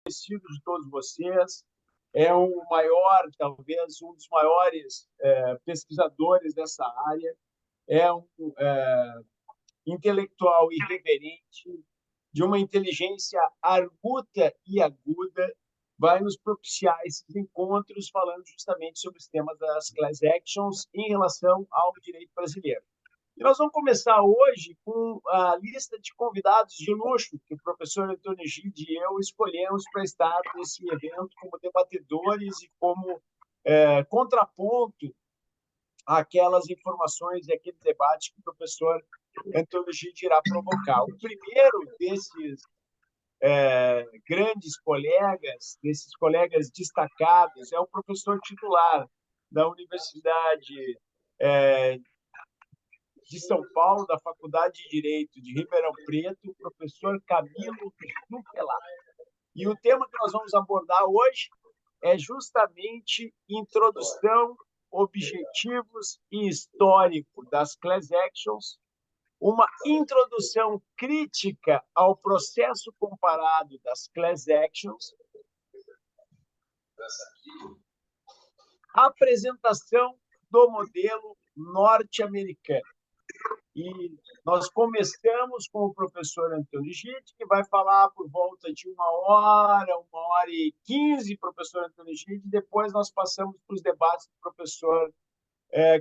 conhecido de todos vocês, é o maior, talvez um dos maiores pesquisadores dessa área, é um intelectual irreverente, de uma inteligência arguta e aguda, vai nos propiciar esses encontros falando justamente sobre os temas das class actions em relação ao direito brasileiro. E nós vamos começar hoje com a lista de convidados de luxo que o professor Antônio Gide e eu escolhemos para estar nesse evento como debatedores e como contraponto àquelas informações e aquele debate que o professor Antônio Gide irá provocar. O primeiro desses grandes colegas, desses colegas destacados, é o professor titular da Universidade de São Paulo, da Faculdade de Direito de Ribeirão Preto, o professor Camilo Zucchelat. E o tema que nós vamos abordar hoje é justamente introdução, objetivos e histórico das class actions, uma introdução crítica ao processo comparado das class actions, apresentação do modelo norte-americano. E nós começamos com o professor Antônio Gide, que vai falar por volta de 1h e 15, professor Antônio Gide, depois nós passamos para os debates do professor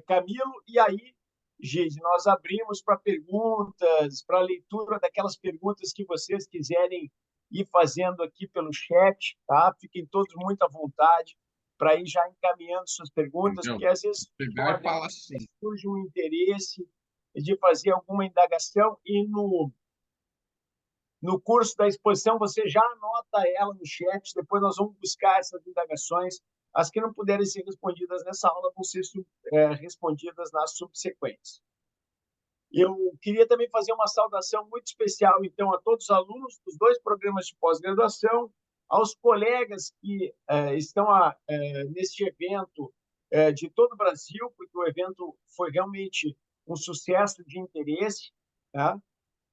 Camilo, e aí, Gide, nós abrimos para perguntas, para leitura daquelas perguntas que vocês quiserem ir fazendo aqui pelo chat, tá? Fiquem todos muito à vontade para ir já encaminhando suas perguntas, porque às vezes surge um interesse de fazer alguma indagação e no curso da exposição você já anota ela no chat, depois nós vamos buscar essas indagações. As que não puderem ser respondidas nessa aula vão ser respondidas nas subsequentes. Eu queria também fazer uma saudação muito especial, então, a todos os alunos dos 2 programas de pós-graduação, aos colegas que estão neste evento de todo o Brasil, porque o evento foi realmente um sucesso de interesse, tá?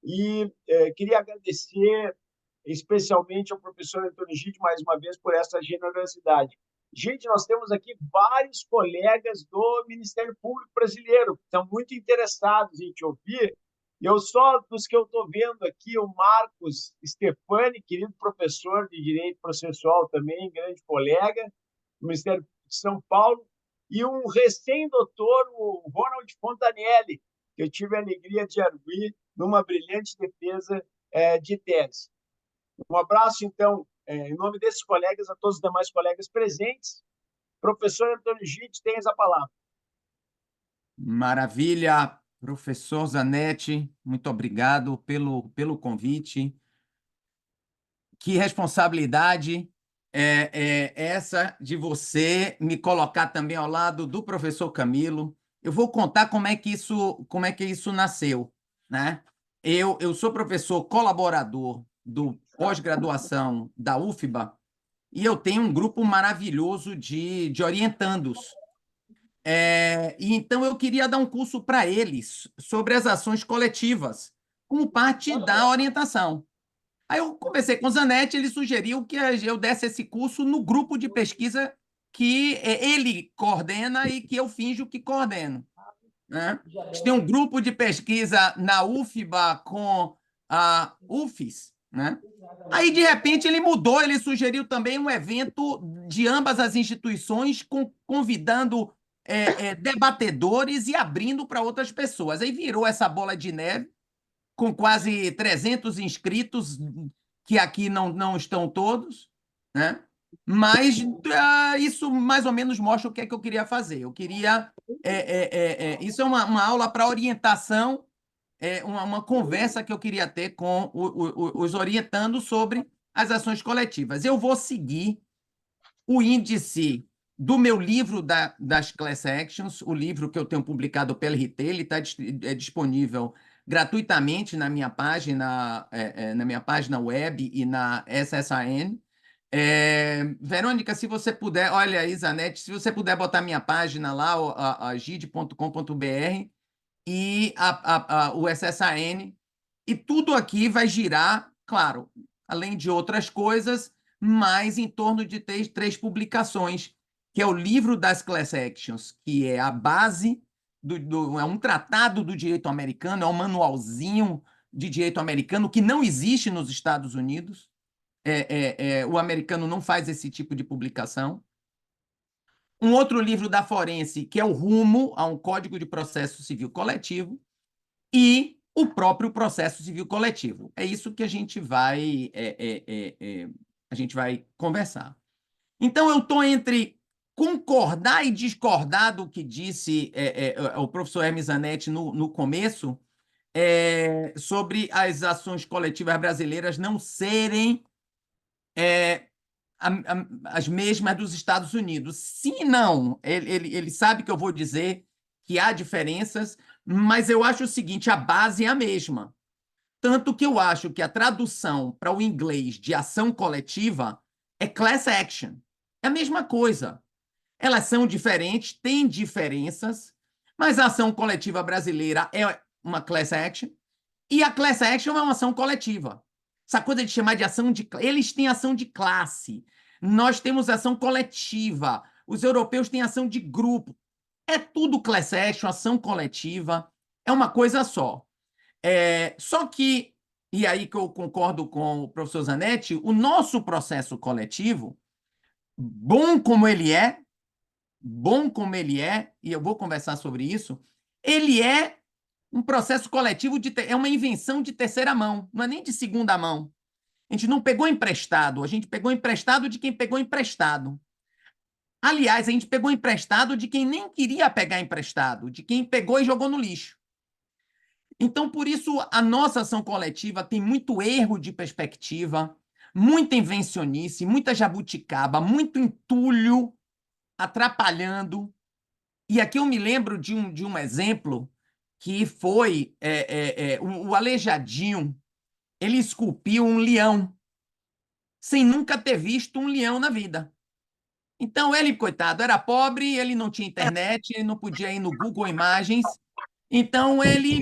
E queria agradecer especialmente ao professor Antônio Gide, mais uma vez, por essa generosidade. Gente, nós temos aqui vários colegas do Ministério Público Brasileiro que estão muito interessados em te ouvir. E eu só dos que eu estou vendo aqui, o Marcos Stefani, querido professor de Direito Processual também, grande colega do Ministério de São Paulo, e um recém-doutor, o Ronald Fontanelli, que eu tive a alegria de arguir numa brilhante defesa de tese. Um abraço, então, em nome desses colegas, a todos os demais colegas presentes. Professor Antônio Gide, tens a palavra. Maravilha, professor Zanetti, muito obrigado pelo convite. Que responsabilidade é essa de você me colocar também ao lado do professor Camilo. Eu vou contar como é que isso nasceu, né? Eu sou professor colaborador do pós-graduação da UFBA e eu tenho um grupo maravilhoso de orientandos. E então eu queria dar um curso para eles sobre as ações coletivas, como parte da orientação. Aí eu conversei com o Zanetti, ele sugeriu que eu desse esse curso no grupo de pesquisa que ele coordena e que eu finjo que coordeno, né? A gente tem um grupo de pesquisa na UFBA com a UFES, né? Aí, de repente, ele mudou, ele sugeriu também um evento de ambas as instituições, convidando debatedores e abrindo para outras pessoas. Aí virou essa bola de neve, com quase 300 inscritos, que aqui não estão todos, né? Mas isso mais ou menos mostra o que é que eu queria fazer. Eu queria... isso é uma aula para orientação, uma conversa que eu queria ter com os orientandos sobre as ações coletivas. Eu vou seguir o índice do meu livro das Class Actions, o livro que eu tenho publicado pela RT, ele está disponível gratuitamente na minha página web e na SSAN. Verônica, se você puder, olha aí, Zanetti, se você puder botar minha página lá, gide.com.br e o SSAN, e tudo aqui vai girar, claro, além de outras coisas, mas em torno de três publicações, que é o livro das Class Actions, que é a base, é um tratado do direito americano, é um manualzinho de direito americano que não existe nos Estados Unidos. O americano não faz esse tipo de publicação. Um outro livro da Forense, que é o Rumo a um Código de Processo Civil Coletivo, e o próprio processo civil coletivo. É isso que a gente vai conversar. Então, eu estou entre concordar e discordar do que disse o professor Hermes Zanetti no começo, sobre as ações coletivas brasileiras não serem as mesmas dos Estados Unidos. Sim e não. Ele sabe que eu vou dizer que há diferenças, mas eu acho o seguinte, a base é a mesma. Tanto que eu acho que a tradução para o inglês de ação coletiva é class action. É a mesma coisa. Elas são diferentes, têm diferenças, mas a ação coletiva brasileira é uma class action e a class action é uma ação coletiva. Essa coisa de chamar de ação de... Eles têm ação de classe, nós temos ação coletiva, os europeus têm ação de grupo. É tudo class action, ação coletiva, é uma coisa só. Só que, e aí que eu concordo com o professor Zanetti, o nosso processo coletivo, bom como ele é, e eu vou conversar sobre isso, ele é um processo coletivo, é uma invenção de terceira mão, não é nem de segunda mão. A gente não pegou emprestado, a gente pegou emprestado de quem pegou emprestado. Aliás, a gente pegou emprestado de quem nem queria pegar emprestado, de quem pegou e jogou no lixo. Então, por isso, a nossa ação coletiva tem muito erro de perspectiva, muita invencionice, muita jabuticaba, muito entulho atrapalhando. E aqui eu me lembro de um exemplo que foi o Aleijadinho. Ele esculpiu um leão, sem nunca ter visto um leão na vida. Então, ele, coitado, era pobre, ele não tinha internet, ele não podia ir no Google Imagens. Então,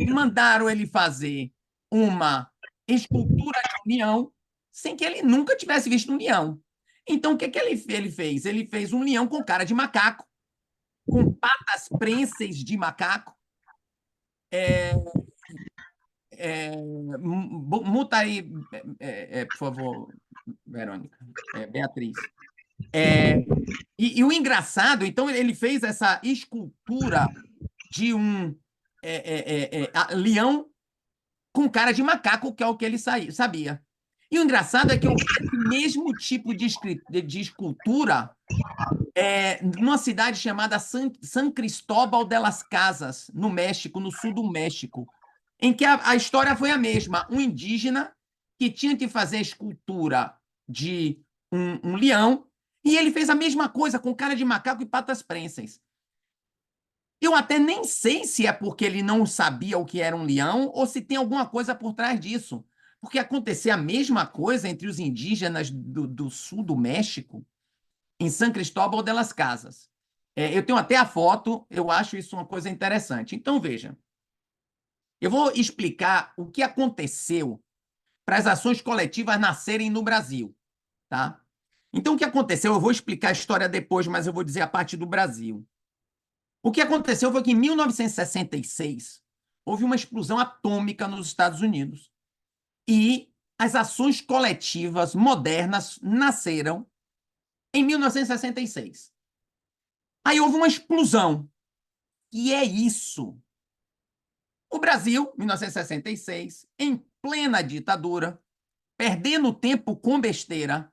mandaram ele fazer uma escultura de um leão, sem que ele nunca tivesse visto um leão. Então, o que ele fez? Ele fez um leão com cara de macaco, com patas prensas de macaco. Muta aí, por favor, Verônica, Beatriz. E o engraçado, então, ele fez essa escultura de um leão com cara de macaco, que é o que ele sabia. E o engraçado é que eu vi esse mesmo tipo de escultura numa cidade chamada San Cristóbal de las Casas, no México, no sul do México, em que a história foi a mesma. Um indígena que tinha que fazer a escultura de um leão, e ele fez a mesma coisa, com cara de macaco e patas prensas. Eu até nem sei se é porque ele não sabia o que era um leão ou se tem alguma coisa por trás disso. Porque acontecia a mesma coisa entre os indígenas do sul do México, em San Cristóbal de las Casas. Eu tenho até a foto, eu acho isso uma coisa interessante. Então, veja, eu vou explicar o que aconteceu para as ações coletivas nascerem no Brasil, tá? Então, o que aconteceu? Eu vou explicar a história depois, mas eu vou dizer a parte do Brasil. O que aconteceu foi que em 1966 houve uma explosão atômica nos Estados Unidos e as ações coletivas modernas nasceram em 1966. Aí houve uma explosão. E é isso. O Brasil, 1966, em plena ditadura, perdendo tempo com besteira,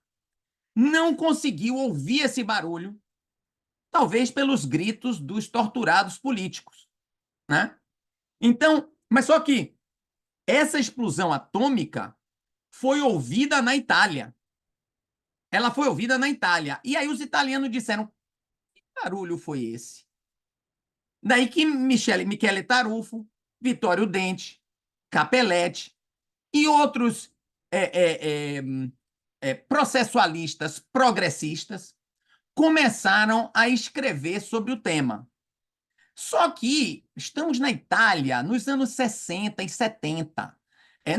não conseguiu ouvir esse barulho, talvez pelos gritos dos torturados políticos, né? Então, mas só que essa explosão atômica foi ouvida na Itália. Ela foi ouvida na Itália. E aí os italianos disseram: que barulho foi esse? Daí que Michele Tarufo, Vittorio Dente, Capelletti e outros processualistas progressistas começaram a escrever sobre o tema. Só que estamos na Itália nos anos 60 e 70.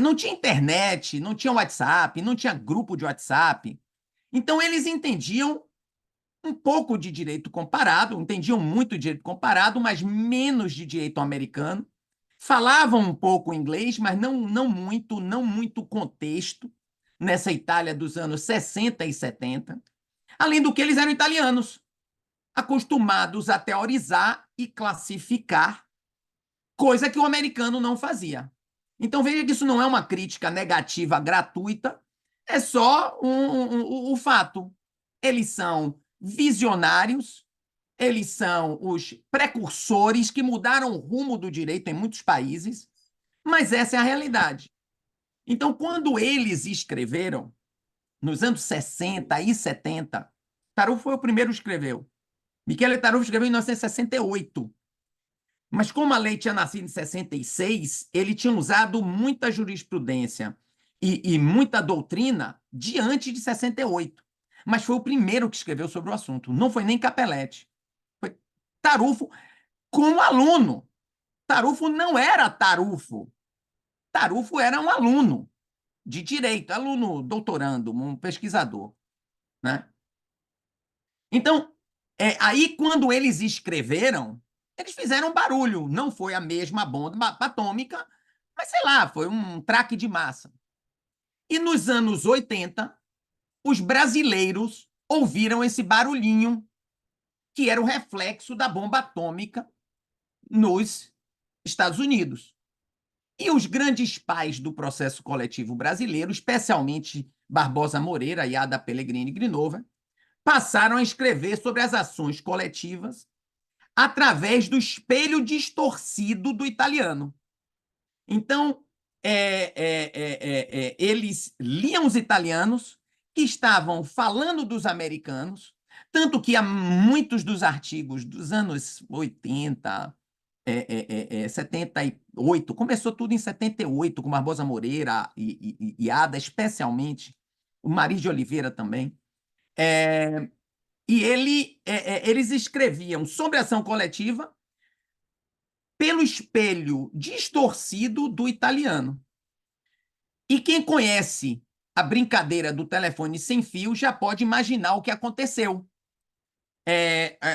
Não tinha internet, não tinha WhatsApp, não tinha grupo de WhatsApp. Então, eles entendiam um pouco de direito comparado, entendiam muito de direito comparado, mas menos de direito americano. Falavam um pouco inglês, mas não muito contexto, nessa Itália dos anos 60 e 70. Além do que, eles eram italianos, acostumados a teorizar e classificar, coisa que o americano não fazia. Então, veja que isso não é uma crítica negativa gratuita, é só o fato. Eles são visionários, eles são os precursores que mudaram o rumo do direito em muitos países, mas essa é a realidade. Então, quando eles escreveram, nos anos 60 e 70, Tarufo foi o primeiro que escreveu. Michele Tarufo escreveu em 1968. Mas como a lei tinha nascido em 66, ele tinha usado muita jurisprudência e muita doutrina de antes de 68. Mas foi o primeiro que escreveu sobre o assunto. Não foi nem Capelletti. Foi Tarufo como aluno. Tarufo não era Tarufo. Tarufo era um aluno de direito, aluno doutorando, um pesquisador, né? Então, aí quando eles escreveram, eles fizeram barulho. Não foi a mesma bomba atômica, mas sei lá, foi um traque de massa. E nos anos 80, os brasileiros ouviram esse barulhinho, que era o reflexo da bomba atômica nos Estados Unidos. E os grandes pais do processo coletivo brasileiro, especialmente Barbosa Moreira e Ada Pellegrini Grinova, passaram a escrever sobre as ações coletivas através do espelho distorcido do italiano. Então, eles liam os italianos que estavam falando dos americanos, tanto que há muitos dos artigos dos anos 80, 78, começou tudo em 78, com Barbosa Moreira e Ada, especialmente, o Maris de Oliveira também. E eles escreviam sobre a ação coletiva pelo espelho distorcido do italiano. E quem conhece a brincadeira do telefone sem fio já pode imaginar o que aconteceu.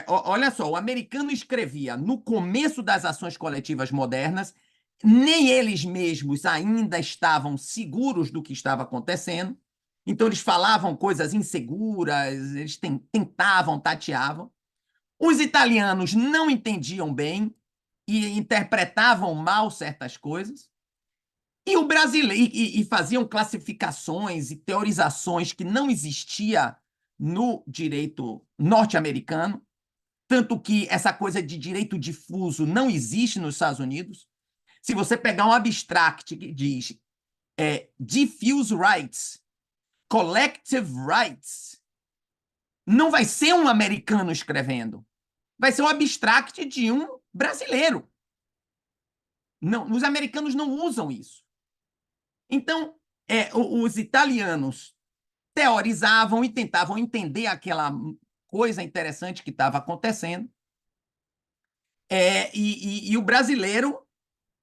Olha só, o americano escrevia no começo das ações coletivas modernas, nem eles mesmos ainda estavam seguros do que estava acontecendo, então eles falavam coisas inseguras, eles tentavam, tateavam. Os italianos não entendiam bem e interpretavam mal certas coisas, e o brasileiro e faziam classificações e teorizações que não existia no direito norte-americano, tanto que essa coisa de direito difuso não existe nos Estados Unidos. Se você pegar um abstract que diz diffuse rights, collective rights, não vai ser um americano escrevendo, vai ser um abstract de um brasileiro. Não, os americanos não usam isso. Então, os italianos teorizavam e tentavam entender aquela coisa interessante que estava acontecendo, e o brasileiro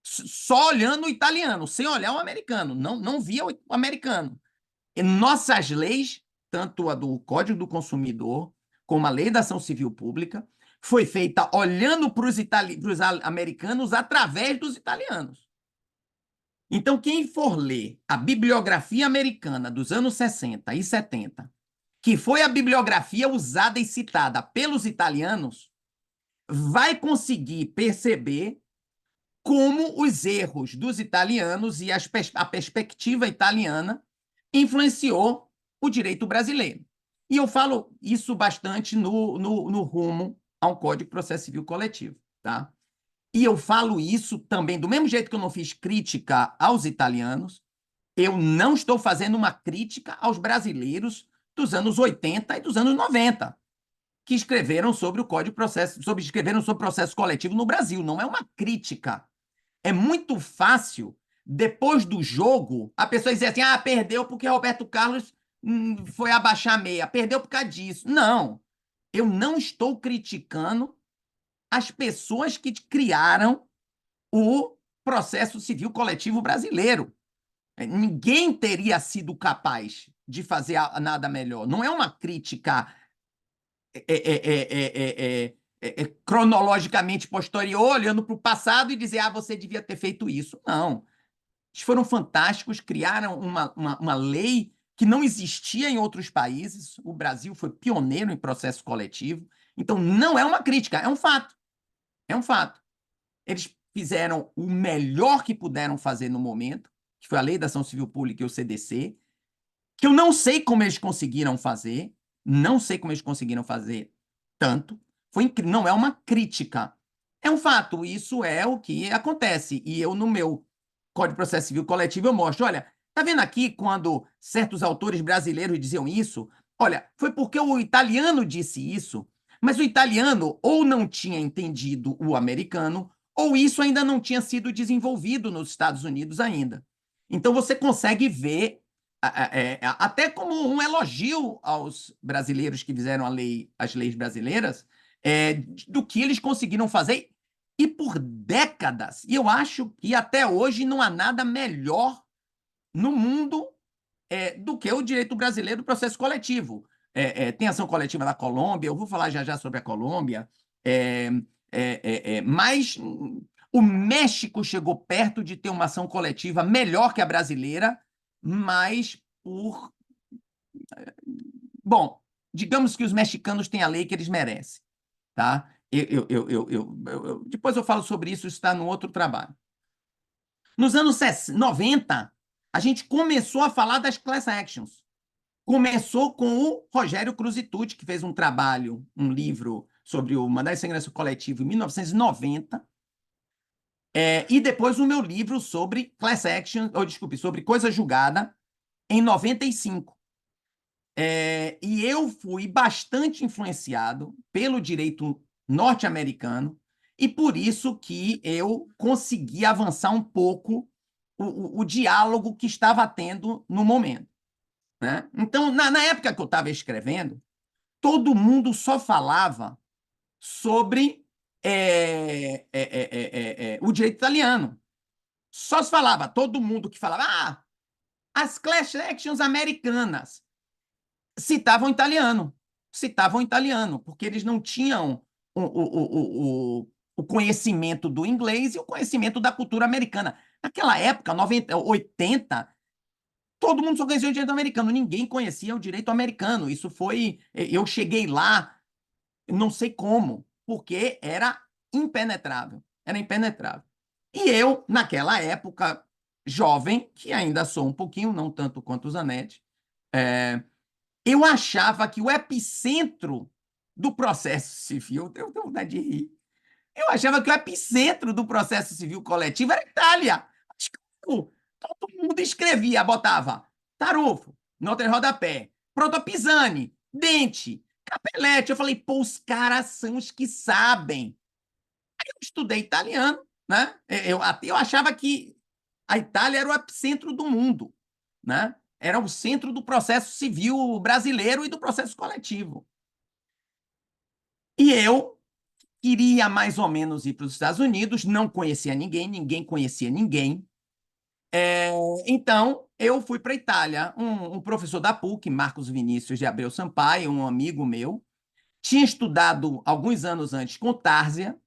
só olhando o italiano, sem olhar o americano, não via o americano. E nossas leis, tanto a do Código do Consumidor, como a Lei da Ação Civil Pública, foi feita olhando para os americanos através dos italianos. Então, quem for ler a bibliografia americana dos anos 60 e 70, que foi a bibliografia usada e citada pelos italianos, vai conseguir perceber como os erros dos italianos e a perspectiva italiana influenciou o direito brasileiro. E eu falo isso bastante no rumo a um Código de Processo Civil Coletivo, tá? E eu falo isso também, do mesmo jeito que eu não fiz crítica aos italianos, eu não estou fazendo uma crítica aos brasileiros dos anos 80 e dos anos 90, que escreveram sobre o Código de Processo, escreveram sobre processo coletivo no Brasil. Não é uma crítica. É muito fácil, depois do jogo, a pessoa dizer assim, perdeu porque Roberto Carlos foi abaixar a meia, perdeu por causa disso. Não, eu não estou criticando as pessoas que criaram o processo civil coletivo brasileiro. Ninguém teria sido capaz de fazer nada melhor. Não é uma crítica cronologicamente posterior, olhando para o passado e dizer, você devia ter feito isso. Não. Eles foram fantásticos, criaram uma lei que não existia em outros países. O Brasil foi pioneiro em processo coletivo. Então, não é uma crítica, é um fato. É um fato. Eles fizeram o melhor que puderam fazer no momento, que foi a Lei da Ação Civil Pública e o CDC, que eu não sei como eles conseguiram fazer, não sei como eles conseguiram fazer tanto. Não é uma crítica, é um fato. Isso é o que acontece. E eu, no meu Código de Processo Civil Coletivo, eu mostro, olha, tá vendo aqui quando certos autores brasileiros diziam isso? Olha, foi porque o italiano disse isso, mas o italiano ou não tinha entendido o americano, ou isso ainda não tinha sido desenvolvido nos Estados Unidos ainda. Então você consegue ver até como um elogio aos brasileiros que fizeram as leis brasileiras, do que eles conseguiram fazer, e por décadas. E eu acho que até hoje não há nada melhor no mundo do que o direito brasileiro do processo coletivo. Tem ação coletiva da Colômbia, eu vou falar já já sobre a Colômbia, mas o México chegou perto de ter uma ação coletiva melhor que a brasileira, mas por. Bom, digamos que os mexicanos têm a lei que eles merecem, tá? Depois eu falo sobre isso, isso está no outro trabalho. Nos anos 90, a gente começou a falar das class actions. Começou com o Rogério Cruz e Tucci, que fez um trabalho, um livro sobre o mandado de segurança coletivo em 1990, e depois o meu livro sobre class action, ou desculpe, sobre coisa julgada, em 95. E eu fui bastante influenciado pelo direito norte-americano, e por isso que eu consegui avançar um pouco o diálogo que estava tendo no momento, né? Então, na época que eu estava escrevendo, todo mundo só falava sobre o direito italiano. Só se falava, todo mundo que falava, as class actions americanas citavam italiano, porque eles não tinham o conhecimento do inglês e o conhecimento da cultura americana. Naquela época, 90, 80, todo mundo só conhecia o direito americano, ninguém conhecia o direito americano. Isso foi. Eu cheguei lá, não sei como, porque era impenetrável. Era impenetrável. E eu, naquela época, jovem, que ainda sou um pouquinho, não tanto quanto o Zanetti, eu achava que o epicentro do processo civil, eu tenho vontade de rir, eu achava que o epicentro do processo civil coletivo era a Itália. Todo mundo escrevia, botava Tarufo, nota de rodapé, Protopisani, Dente, Capelletti. Eu falei, pô, os caras são os que sabem. Aí eu estudei italiano, né? Eu achava que a Itália era o epicentro do mundo, né? Era o centro do processo civil brasileiro e do processo coletivo. E eu queria mais ou menos ir para os Estados Unidos, não conhecia ninguém, ninguém conhecia ninguém. Então, eu fui para a Itália. Um professor da PUC, Marcos Vinícius de Abreu Sampaio, um amigo meu, tinha estudado alguns anos antes com Tárzia,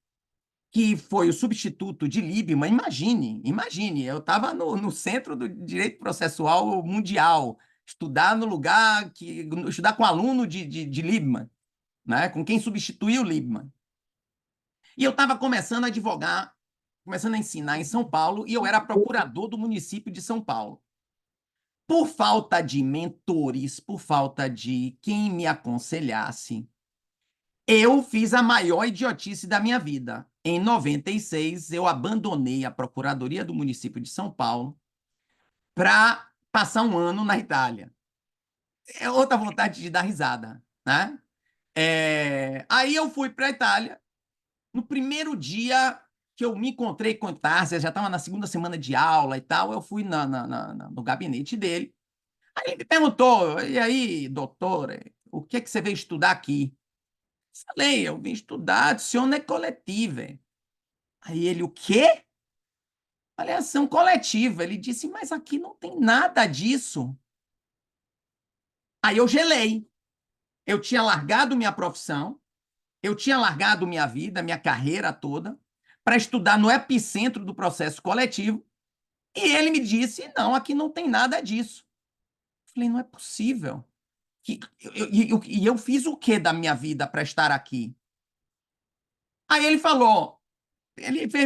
que foi o substituto de Liebman. Imagine, eu estava no centro do direito processual mundial, estudar no lugar estudar com aluno de Liebman, né? Com quem substituiu Liebman. E eu estava começando a advogar, começando a ensinar em São Paulo, e eu era procurador do município de São Paulo. Por falta de mentores, por falta de quem me aconselhasse, eu fiz a maior idiotice da minha vida. Em 96, eu abandonei a Procuradoria do município de São Paulo para passar um ano na Itália. É outra vontade de dar risada, né? Aí eu fui para a Itália. No primeiro dia que eu me encontrei com o Tárcia, já estava na segunda semana de aula e tal, eu fui no gabinete dele. Aí ele me perguntou, e aí, doutor, o que é que você veio estudar aqui? Falei, eu vim estudar azione coletiva. Aí ele, o quê? Falei, ação coletiva. Ele disse, mas aqui não tem nada disso. Aí eu gelei. Eu tinha largado minha profissão, eu tinha largado minha vida, minha carreira toda, para estudar no epicentro do processo coletivo, e ele me disse: não, aqui não tem nada disso. Eu falei: não é possível. E eu fiz o que da minha vida para estar aqui? Aí ele falou,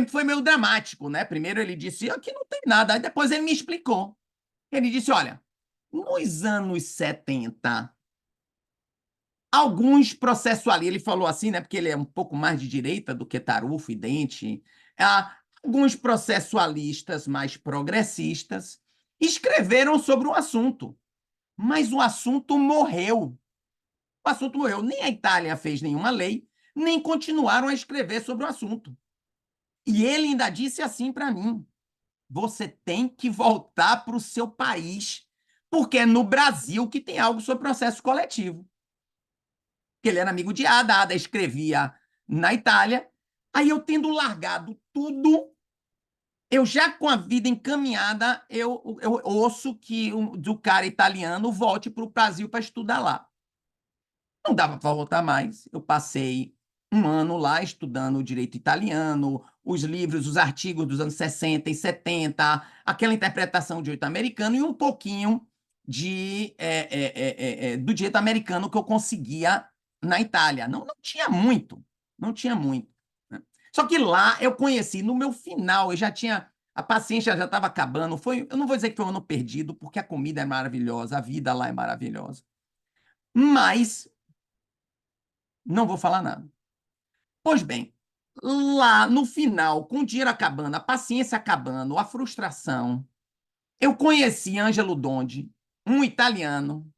foi meio dramático, né? Primeiro ele disse: aqui não tem nada. Aí depois ele me explicou. Ele disse: olha, nos anos 70, alguns processualistas, ele falou assim, né? Porque ele é um pouco mais de direita do que Tarufo e Dente. Alguns processualistas mais progressistas escreveram sobre o assunto, mas o assunto morreu. O assunto morreu. Nem a Itália fez nenhuma lei, nem continuaram a escrever sobre o assunto. E ele ainda disse assim para mim: você tem que voltar para o seu país, porque é no Brasil que tem algo sobre processo coletivo. Ele era amigo de Ada, Ada escrevia na Itália. Aí eu tendo largado tudo, eu já com a vida encaminhada, eu ouço que do cara italiano volte para o Brasil para estudar lá. Não dava para voltar mais. Eu passei um ano lá estudando direito italiano, os livros, os artigos dos anos 60 e 70, aquela interpretação de direito americano e um pouquinho do direito americano que eu conseguia na Itália. Não tinha muito, não tinha muito, né? Só que lá eu conheci, no meu final, eu já tinha, a paciência já estava acabando. Eu não vou dizer que foi um ano perdido, porque a comida é maravilhosa, a vida lá é maravilhosa. Mas não vou falar nada. Pois bem, lá no final, com o dinheiro acabando, a paciência acabando, a frustração, eu conheci Angelo Dondi, um italiano,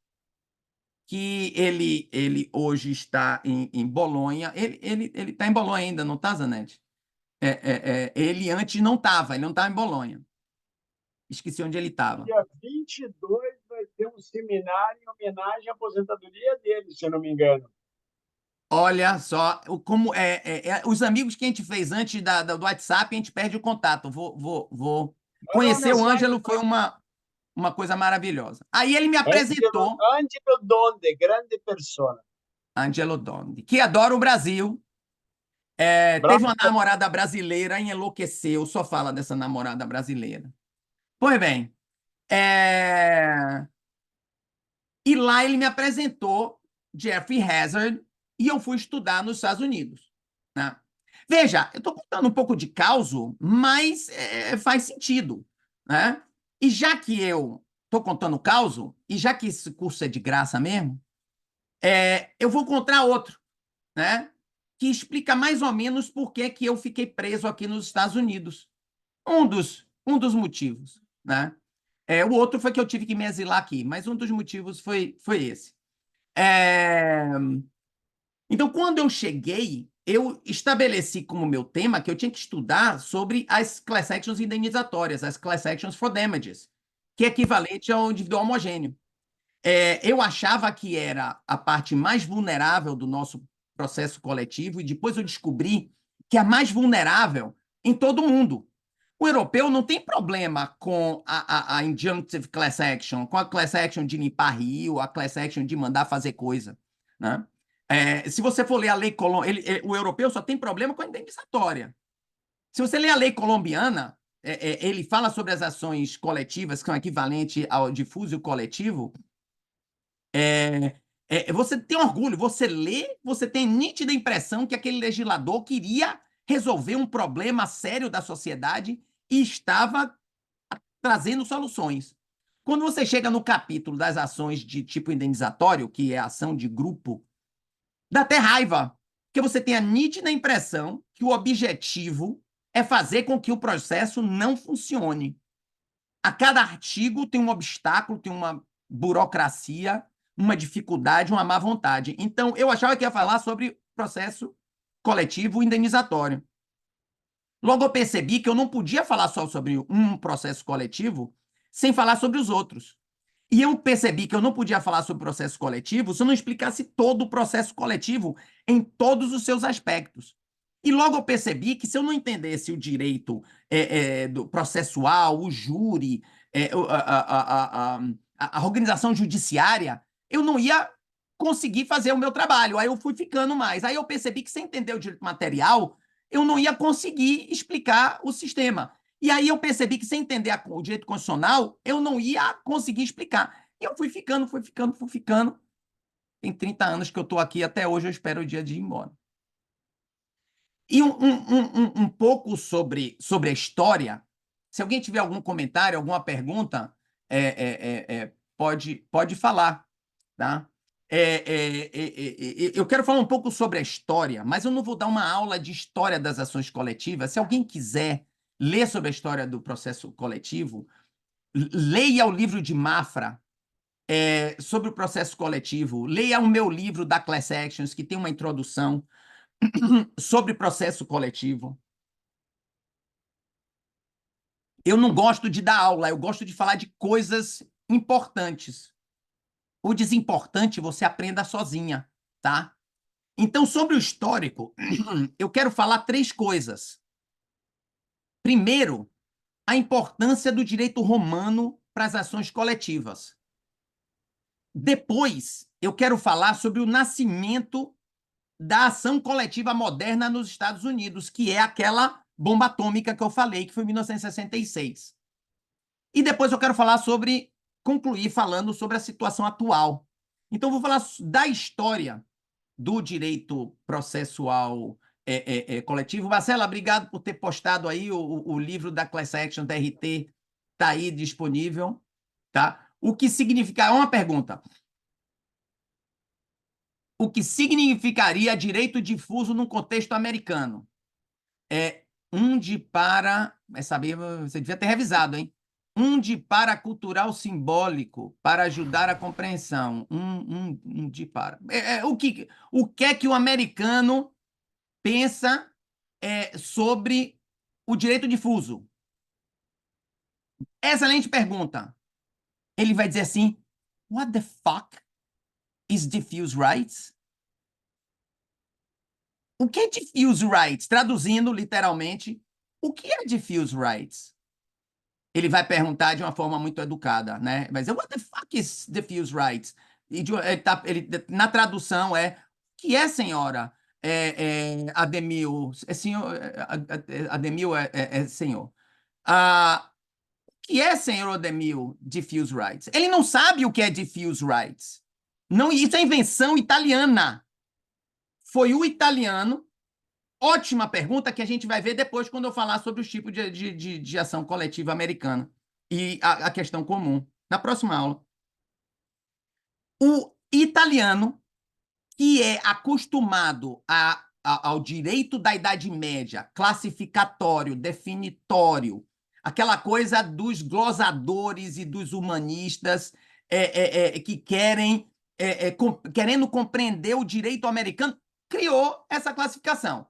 que ele hoje está em Bolonha. Ele está em Bolonha ainda, não está, Zanetti? Ele antes não estava, ele não estava em Bolonha. Esqueci onde ele estava. Dia 22 vai ter um seminário em homenagem à aposentadoria dele, se eu não me engano. Olha só, como os amigos que a gente fez antes do WhatsApp, a gente perde o contato. Vou. Manda uma Conhecer o mensagem Ângelo foi para uma coisa maravilhosa. Aí ele me Angelo, apresentou, Angelo Donde, grande persona. Angelo Dondi, que adora o Brasil. Teve uma Bravo. namorada brasileira e enlouqueceu, só fala dessa namorada brasileira. Pois bem, e lá ele me apresentou Jeffrey Hazard e eu fui estudar nos Estados Unidos, né? Veja, eu estou contando um pouco de causo, mas faz sentido, né? E já que eu estou contando causo, e já que esse curso é de graça mesmo, eu vou contar outro, né? Que explica mais ou menos por que que eu fiquei preso aqui nos Estados Unidos. Um dos motivos, né? O outro foi que eu tive que me exilar aqui, mas um dos motivos foi esse. É, Então, quando eu cheguei, eu estabeleci como meu tema que eu tinha que estudar sobre as class actions indenizatórias, as class actions for damages, que é equivalente ao individual homogêneo. Eu achava que era a parte mais vulnerável do nosso processo coletivo, e depois eu descobri que é a mais vulnerável em todo mundo. O europeu não tem problema com a injunctive class action, com a class action de limpar rio, a class action de mandar fazer coisa, né? Se você for ler a lei colombiana, o europeu só tem problema com a indenizatória. Se você ler a lei colombiana, ele fala sobre as ações coletivas, que são equivalentes ao difúsio coletivo. Você tem orgulho, você lê, você tem nítida impressão que aquele legislador queria resolver um problema sério da sociedade e estava trazendo soluções. Quando você chega no capítulo das ações de tipo indenizatório, que é a ação de grupo, dá até raiva, porque você tem a nítida impressão que o objetivo é fazer com que o processo não funcione. A cada artigo tem um obstáculo, tem uma burocracia, uma dificuldade, uma má vontade. Então, eu achava que ia falar sobre processo coletivo indenizatório. Logo, eu percebi que eu não podia falar só sobre um processo coletivo sem falar sobre os outros. E eu percebi que eu não podia falar sobre processo coletivo se eu não explicasse todo o processo coletivo em todos os seus aspectos. E logo eu percebi que se eu não entendesse o direito do processual, o júri, a organização judiciária, eu não ia conseguir fazer o meu trabalho. Aí eu fui ficando mais. Aí eu percebi que, sem entender o direito material, eu não ia conseguir explicar o sistema. E aí eu percebi que, sem entender o direito constitucional, eu não ia conseguir explicar. E eu fui ficando, fui ficando, fui ficando. Tem 30 anos que eu estou aqui, até hoje eu espero o dia de ir embora. E um pouco sobre a história, se alguém tiver algum comentário, alguma pergunta, pode falar, tá? Eu quero falar um pouco sobre a história, mas eu não vou dar uma aula de história das ações coletivas. Se alguém quiser ler sobre a história do processo coletivo, leia o livro de Mafra sobre o processo coletivo, leia o meu livro da Class Actions, que tem uma introdução sobre processo coletivo. Eu não gosto de dar aula, eu gosto de falar de coisas importantes. O desimportante você aprenda sozinha, tá? Então, sobre o histórico, eu quero falar 3 coisas. Primeiro, a importância do direito romano para as ações coletivas. Depois, eu quero falar sobre o nascimento da ação coletiva moderna nos Estados Unidos, que é aquela bomba atômica que eu falei, que foi em 1966. E depois eu quero concluir falando sobre a situação atual. Então, vou falar da história do direito processual coletivo. Marcela, obrigado por ter postado aí o livro da Class Action da RT, está aí disponível. Tá? O que significa... Uma pergunta. O que significaria direito difuso no contexto americano? Saber, você devia ter revisado, hein? Para cultural simbólico, para ajudar a compreensão. Para. O que é que o americano pensa sobre o direito difuso? Excelente pergunta. Ele vai dizer assim, what the fuck is diffuse rights? O que é diffuse rights? Traduzindo literalmente, o que é diffuse rights? Ele vai perguntar de uma forma muito educada, né? Vai dizer, what the fuck is diffuse rights? Na tradução o que é, senhora? Ademil, senhor, Ademil senhor. O que é, senhor Ademil, diffuse rights? Ele não sabe o que é diffuse rights. Não, isso é invenção italiana. Foi o italiano. Ótima pergunta que a gente vai ver depois quando eu falar sobre os tipos de ação coletiva americana e a questão comum, na próxima aula. O italiano, que é acostumado ao direito da Idade Média, classificatório, definitório, aquela coisa dos glosadores e dos humanistas que querendo compreender o direito americano, criou essa classificação.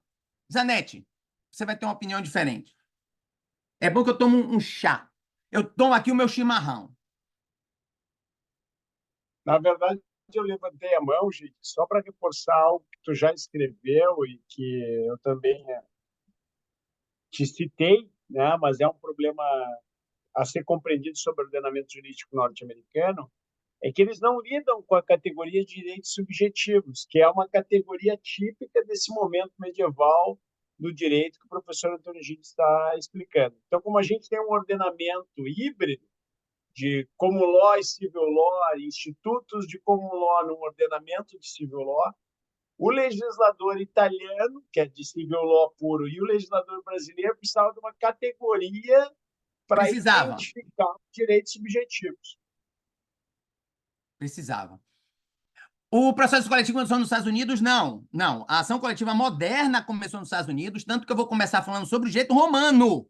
Zanetti, você vai ter uma opinião diferente. É bom que eu tomo um chá. Eu tomo aqui o meu chimarrão. Na verdade, eu levantei a mão, gente, só para reforçar algo que tu já escreveu e que eu também te citei, né? Mas é um problema a ser compreendido sobre o ordenamento jurídico norte-americano, é que eles não lidam com a categoria de direitos subjetivos, que é uma categoria típica desse momento medieval do direito que o professor Antônio Gide está explicando. Então, como a gente tem um ordenamento híbrido de common law e civil law, institutos de common law no ordenamento de civil law, o legislador italiano, que é de civil law puro, e o legislador brasileiro precisavam de uma categoria para Precisava. identificar direitos subjetivos. Precisava. O processo coletivo começou nos Estados Unidos? Não, não. A ação coletiva moderna começou nos Estados Unidos, tanto que eu vou começar falando sobre o direito romano,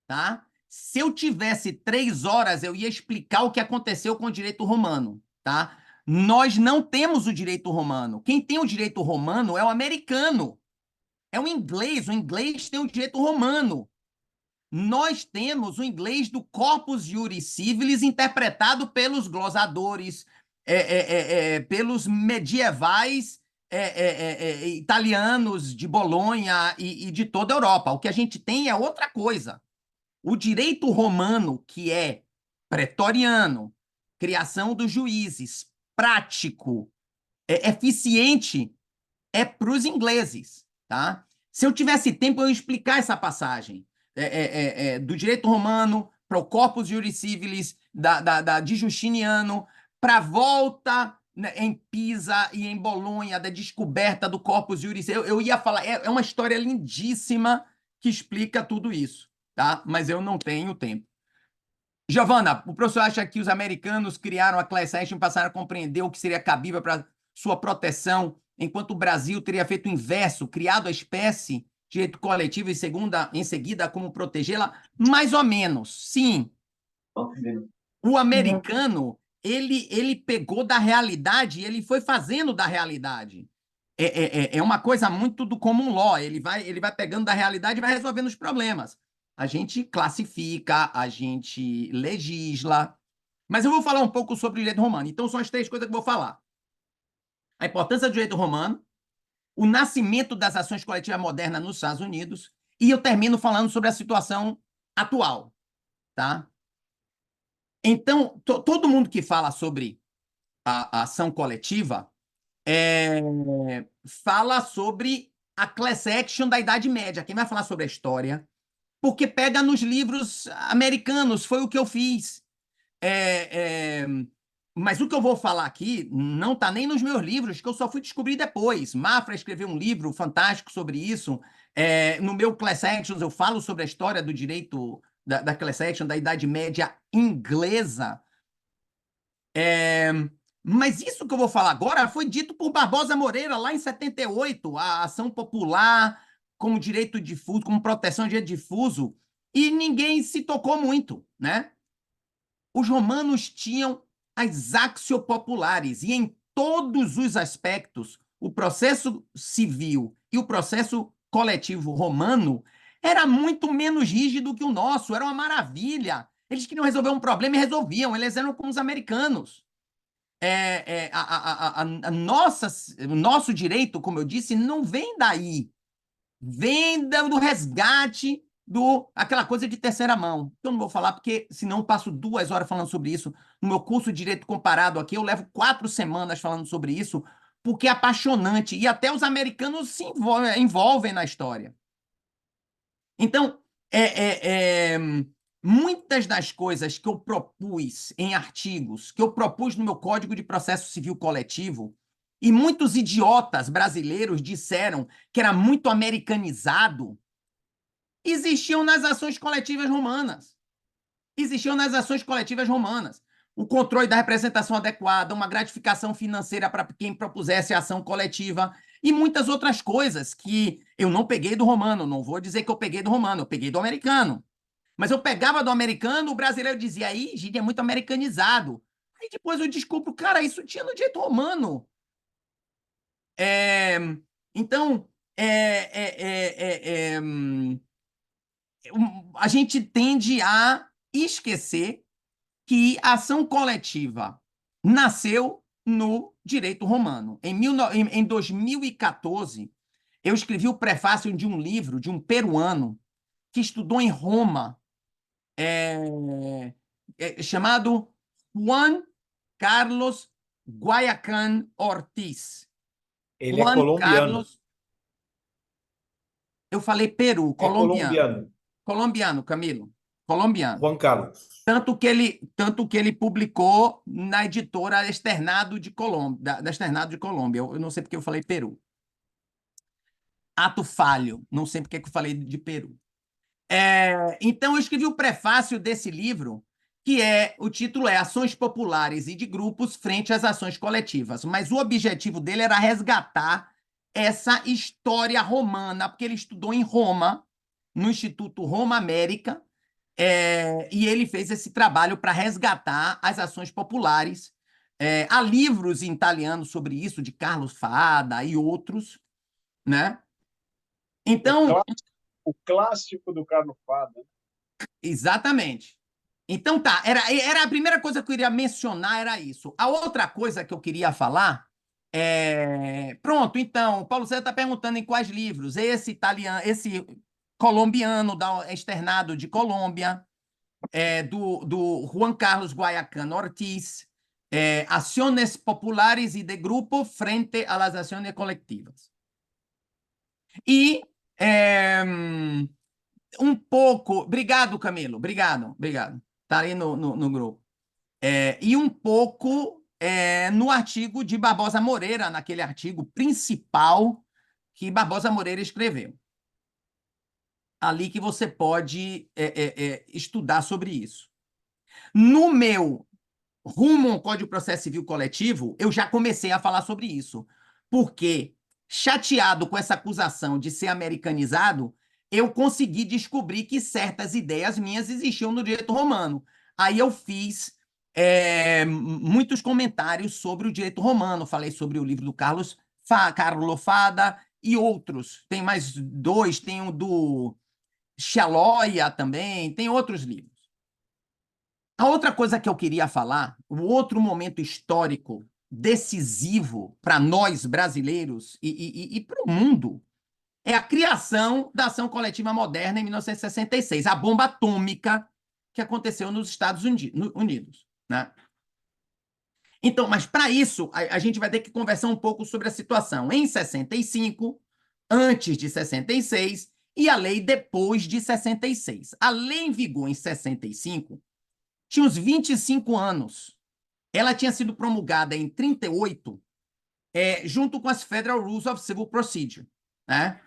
tá? Se eu tivesse 3 horas, eu ia explicar o que aconteceu com o direito romano, tá? Nós não temos o direito romano. Quem tem o direito romano é o americano. É o inglês tem o direito romano. Nós temos o inglês do Corpus Juris Civilis interpretado pelos glosadores, pelos medievais italianos de Bolonha e de toda a Europa. O que a gente tem é outra coisa. O direito romano, que é pretoriano, criação dos juízes, prático, eficiente, é para os ingleses, tá? Se eu tivesse tempo, eu ia explicar essa passagem do direito romano para o Corpus Juris Civilis, de Justiniano, para a volta, né, em Pisa e em Bolonha, da descoberta do Corpus Juris. Eu ia falar, é uma história lindíssima que explica tudo isso, tá? Mas eu não tenho tempo. Giovana, o professor acha que os americanos criaram a class action e passaram a compreender o que seria cabível para sua proteção, enquanto o Brasil teria feito o inverso, criado a espécie, direito coletivo em seguida, como protegê-la? Mais ou menos, sim. O americano, ele pegou da realidade e ele foi fazendo da realidade. É uma coisa muito do common law, ele vai pegando da realidade e vai resolvendo os problemas. A gente classifica, a gente legisla. Mas eu vou falar um pouco sobre o direito romano. Então, são as três coisas que eu vou falar. A importância do direito romano, o nascimento das ações coletivas modernas nos Estados Unidos, e eu termino falando sobre a situação atual, tá? Então, todo mundo que fala sobre a ação coletiva fala sobre a class action da Idade Média. Quem vai falar sobre a história? Porque pega nos livros americanos, foi o que eu fiz. Mas o que eu vou falar aqui não está nem nos meus livros, que eu só fui descobrir depois. Mafra escreveu um livro fantástico sobre isso. No meu Class Actions, eu falo sobre a história do direito da Class Action da Idade Média inglesa. Mas isso que eu vou falar agora foi dito por Barbosa Moreira, lá em 78, a ação popular como direito difuso, como proteção de direito difuso, e ninguém se tocou muito, né? Os romanos tinham as axiopopulares, e em todos os aspectos, o processo civil e o processo coletivo romano era muito menos rígido que o nosso, era uma maravilha. Eles queriam resolver um problema e resolviam, eles eram como os americanos. O nosso direito, como eu disse, não vem daí. Vem do resgate aquela coisa de terceira mão. Eu não vou falar porque senão eu passo 2 horas falando sobre isso. No meu curso de Direito Comparado aqui, eu levo 4 semanas falando sobre isso, porque é apaixonante. E até os americanos se envolvem na história. Então, muitas das coisas que eu propus em artigos, que eu propus no meu Código de Processo Civil Coletivo, e muitos idiotas brasileiros disseram que era muito americanizado, existiam nas ações coletivas romanas. Existiam nas ações coletivas romanas. O controle da representação adequada, uma gratificação financeira para quem propusesse a ação coletiva e muitas outras coisas que eu não peguei do romano. Não vou dizer que eu peguei do romano, eu peguei do americano. Mas eu pegava do americano, o brasileiro dizia, aí, gente, é muito americanizado. Aí depois eu descubro, cara, isso tinha no direito romano. Então, a gente tende a esquecer que a ação coletiva nasceu no direito romano. Em 2014, eu escrevi o prefácio de um livro de um peruano que estudou em Roma, chamado Juan Carlos Guayacan Ortiz. Ele é Juan colombiano. Carlos. Eu falei Peru, É colombiano. colombiano. Colombiano, Camilo. Colombiano. Juan Carlos. Tanto que ele publicou na editora Externado de Colômbia, da Externado de Colômbia. Eu não sei porque eu falei Peru. Ato falho. Não sei porque eu falei de Peru. Então, eu escrevi o prefácio desse livro, o título é Ações Populares e de Grupos frente às Ações Coletivas. Mas o objetivo dele era resgatar essa história romana, porque ele estudou em Roma, no Instituto Roma América, e ele fez esse trabalho para resgatar as ações populares. Há livros em italiano sobre isso, de Carlos Fada e outros, né? Então, o clássico do Carlos Fada. exatamente. Então tá, era a primeira coisa que eu queria mencionar, era isso. A outra coisa que eu queria falar pronto, então, o Paulo César está perguntando em quais livros. Esse italiano, esse colombiano da Externado de Colômbia, do Juan Carlos Guayacan Ortiz, Ações populares e de grupo frente a las ações colectivas. E um pouco... Obrigado, Camilo. Obrigado. Está aí no grupo. E um pouco no artigo de Barbosa Moreira, naquele artigo principal que Barbosa Moreira escreveu. Ali que você pode estudar sobre isso. No meu rumo ao Código de Processo Civil Coletivo, eu já comecei a falar sobre isso, porque, chateado com essa acusação de ser americanizado, eu consegui descobrir que certas ideias minhas existiam no direito romano. Aí eu fiz muitos comentários sobre o direito romano, falei sobre o livro do Carlo Fada e outros. Tem mais dois, tem o do Xaloia também, tem outros livros. A outra coisa que eu queria falar, o outro momento histórico decisivo para nós brasileiros e para o mundo, é a criação da ação coletiva moderna em 1966, a bomba atômica que aconteceu nos Estados Unidos, né? Então, mas para isso, a gente vai ter que conversar um pouco sobre a situação em 65, antes de 66, e a lei depois de 66. A lei em vigor em 65 tinha uns 25 anos. Ela tinha sido promulgada em 38, junto com as Federal Rules of Civil Procedure, né?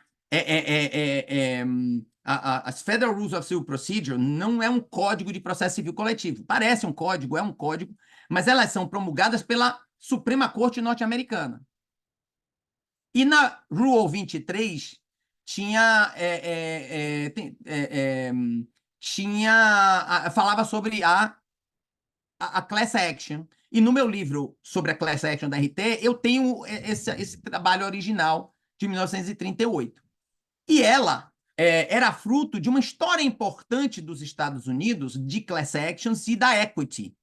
As Federal Rules of Civil Procedure não é um código de processo civil coletivo. Parece um código, é um código, mas elas são promulgadas pela Suprema Corte norte-americana. E na Rule 23 falava sobre a class action. E no meu livro sobre a class action da RT, eu tenho esse trabalho original de 1938. E ela era fruto de uma história importante dos Estados Unidos de class actions e da equity.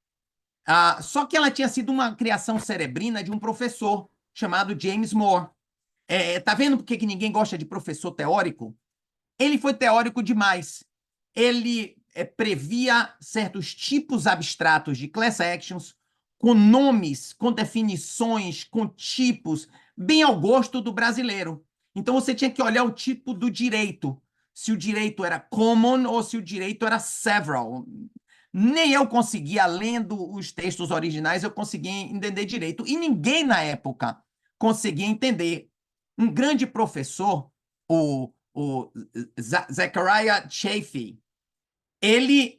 Só que ela tinha sido uma criação cerebrina de um professor chamado James Moore. Tá vendo por que ninguém gosta de professor teórico? Ele foi teórico demais. Ele previa certos tipos abstratos de class actions, com nomes, com definições, com tipos, bem ao gosto do brasileiro. Então, você tinha que olhar o tipo do direito, se o direito era common ou se o direito era several. Nem eu conseguia, lendo os textos originais, eu conseguia entender direito. E ninguém, na época, conseguia entender. Um grande professor, o Zechariah Chafee,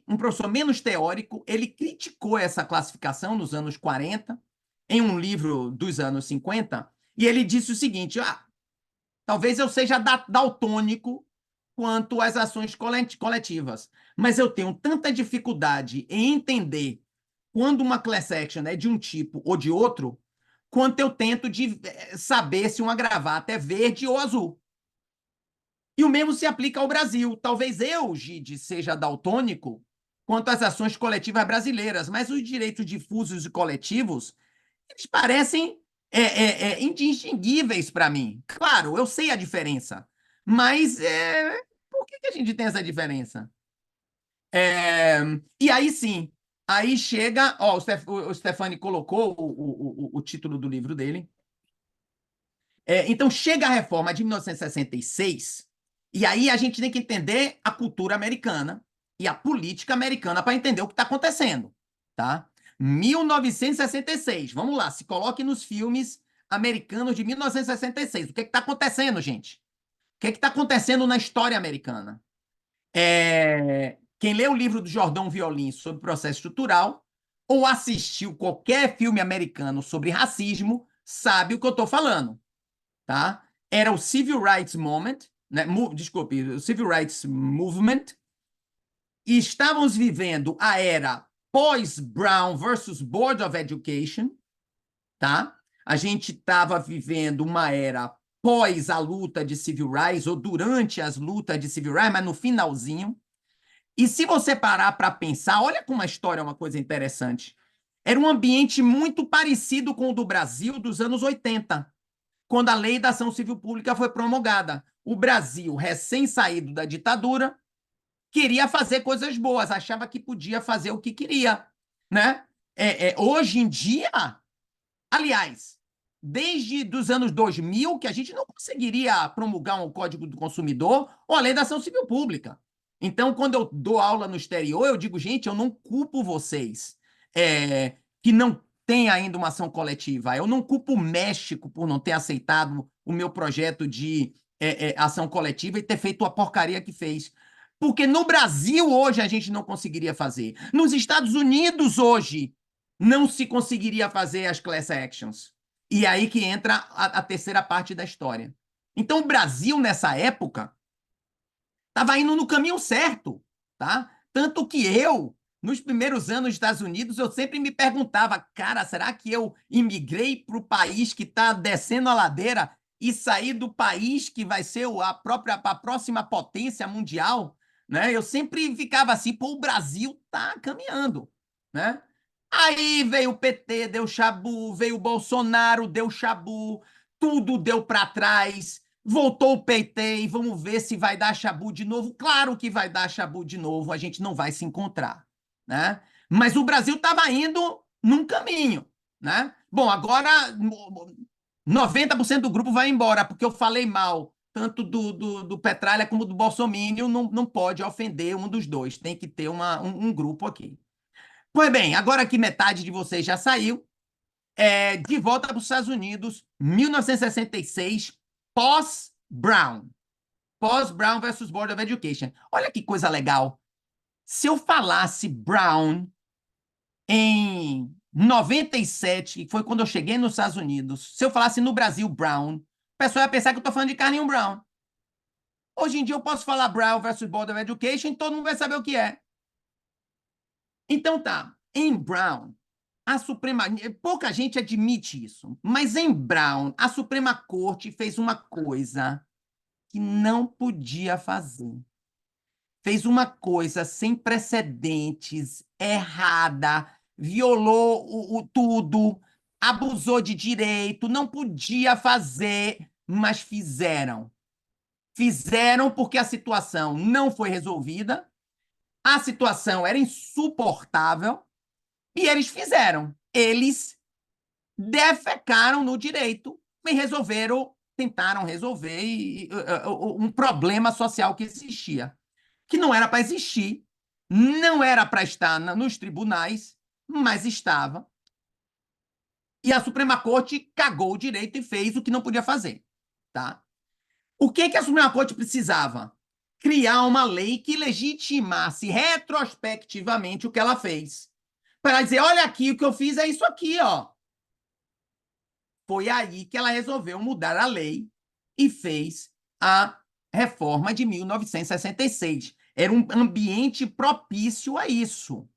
um professor menos teórico, ele criticou essa classificação nos anos 40, em um livro dos anos 50, e ele disse o seguinte: talvez eu seja daltônico quanto às ações coletivas, mas eu tenho tanta dificuldade em entender quando uma class action é de um tipo ou de outro, quanto eu tento de saber se uma gravata é verde ou azul. E o mesmo se aplica ao Brasil. Talvez eu, Gide, seja daltônico quanto às ações coletivas brasileiras, mas os direitos difusos e coletivos, eles parecem indistinguíveis para mim. Claro, eu sei a diferença, mas por que a gente tem essa diferença? E aí sim, aí chega... o Stefani colocou o título do livro dele. Então, chega a reforma de 1966, e aí a gente tem que entender a cultura americana e a política americana para entender o que está acontecendo, tá? 1966, vamos lá, se coloque nos filmes americanos de 1966. O que está acontecendo, gente? O que está acontecendo na história americana? Quem lê o livro do Jordão Violim sobre processo estrutural ou assistiu qualquer filme americano sobre racismo sabe o que eu estou falando. Tá? Era o Civil Rights Movement, né? Desculpe, o Civil Rights Movement, e estávamos vivendo a era pós-Brown versus Board of Education, tá? A gente estava vivendo uma era pós a luta de Civil Rights, ou durante as lutas de Civil Rights, mas no finalzinho. E se você parar para pensar, olha como a história é uma coisa interessante. Era um ambiente muito parecido com o do Brasil dos anos 80, quando a Lei da Ação Civil Pública foi promulgada. O Brasil, recém-saído da ditadura, queria fazer coisas boas, achava que podia fazer o que queria, né? hoje em dia, aliás, desde os anos 2000, que a gente não conseguiria promulgar um Código do Consumidor ou a Lei da Ação Civil Pública. Então, quando eu dou aula no exterior, eu digo, gente, eu não culpo vocês que não tem ainda uma ação coletiva. Eu não culpo o México por não ter aceitado o meu projeto de ação coletiva e ter feito a porcaria que fez. Porque no Brasil, hoje, a gente não conseguiria fazer. Nos Estados Unidos, hoje, não se conseguiria fazer as class actions. E aí que entra a terceira parte da história. Então, o Brasil, nessa época, estava indo no caminho certo, tá? Tanto que eu, nos primeiros anos nos Estados Unidos, eu sempre me perguntava, cara, será que eu imigrei para o país que está descendo a ladeira e sair do país que vai ser a próxima potência mundial? Né? Eu sempre ficava assim, pô, o Brasil está caminhando, né? Aí veio o PT, deu chabu, veio o Bolsonaro, deu chabu, tudo deu para trás, voltou o PT e vamos ver se vai dar chabu de novo. Claro que vai dar chabu de novo, a gente não vai se encontrar, né? Mas o Brasil estava indo num caminho, né? Bom, agora 90% do grupo vai embora, porque eu falei mal tanto do Petralha como do Bolsonaro, não pode ofender um dos dois, tem que ter um grupo aqui. Pois bem, agora que metade de vocês já saiu, de volta para os Estados Unidos, 1966, pós-Brown. Pós-Brown versus Board of Education. Olha que coisa legal. Se eu falasse Brown em 97, que foi quando eu cheguei nos Estados Unidos, se eu falasse no Brasil Brown, o pessoal ia pensar que eu estou falando de Carlinhos Brown. Hoje em dia eu posso falar Brown versus Board of Education e todo mundo vai saber o que é. Então tá, em Brown, a Suprema... Pouca gente admite isso, mas em Brown, a Suprema Corte fez uma coisa que não podia fazer. Fez uma coisa sem precedentes, errada, violou tudo, abusou de direito, não podia fazer, mas fizeram. Fizeram porque a situação não foi resolvida, a situação era insuportável, e eles fizeram. Eles defecaram no direito e tentaram resolver um problema social que existia, que não era para existir, não era para estar nos tribunais, mas estava. E a Suprema Corte cagou o direito e fez o que não podia fazer. Tá? O que a Suprema Corte precisava? Criar uma lei que legitimasse retrospectivamente o que ela fez. Para dizer, olha aqui, o que eu fiz é isso aqui, ó. Foi aí que ela resolveu mudar a lei e fez a reforma de 1966. Era um ambiente propício a isso.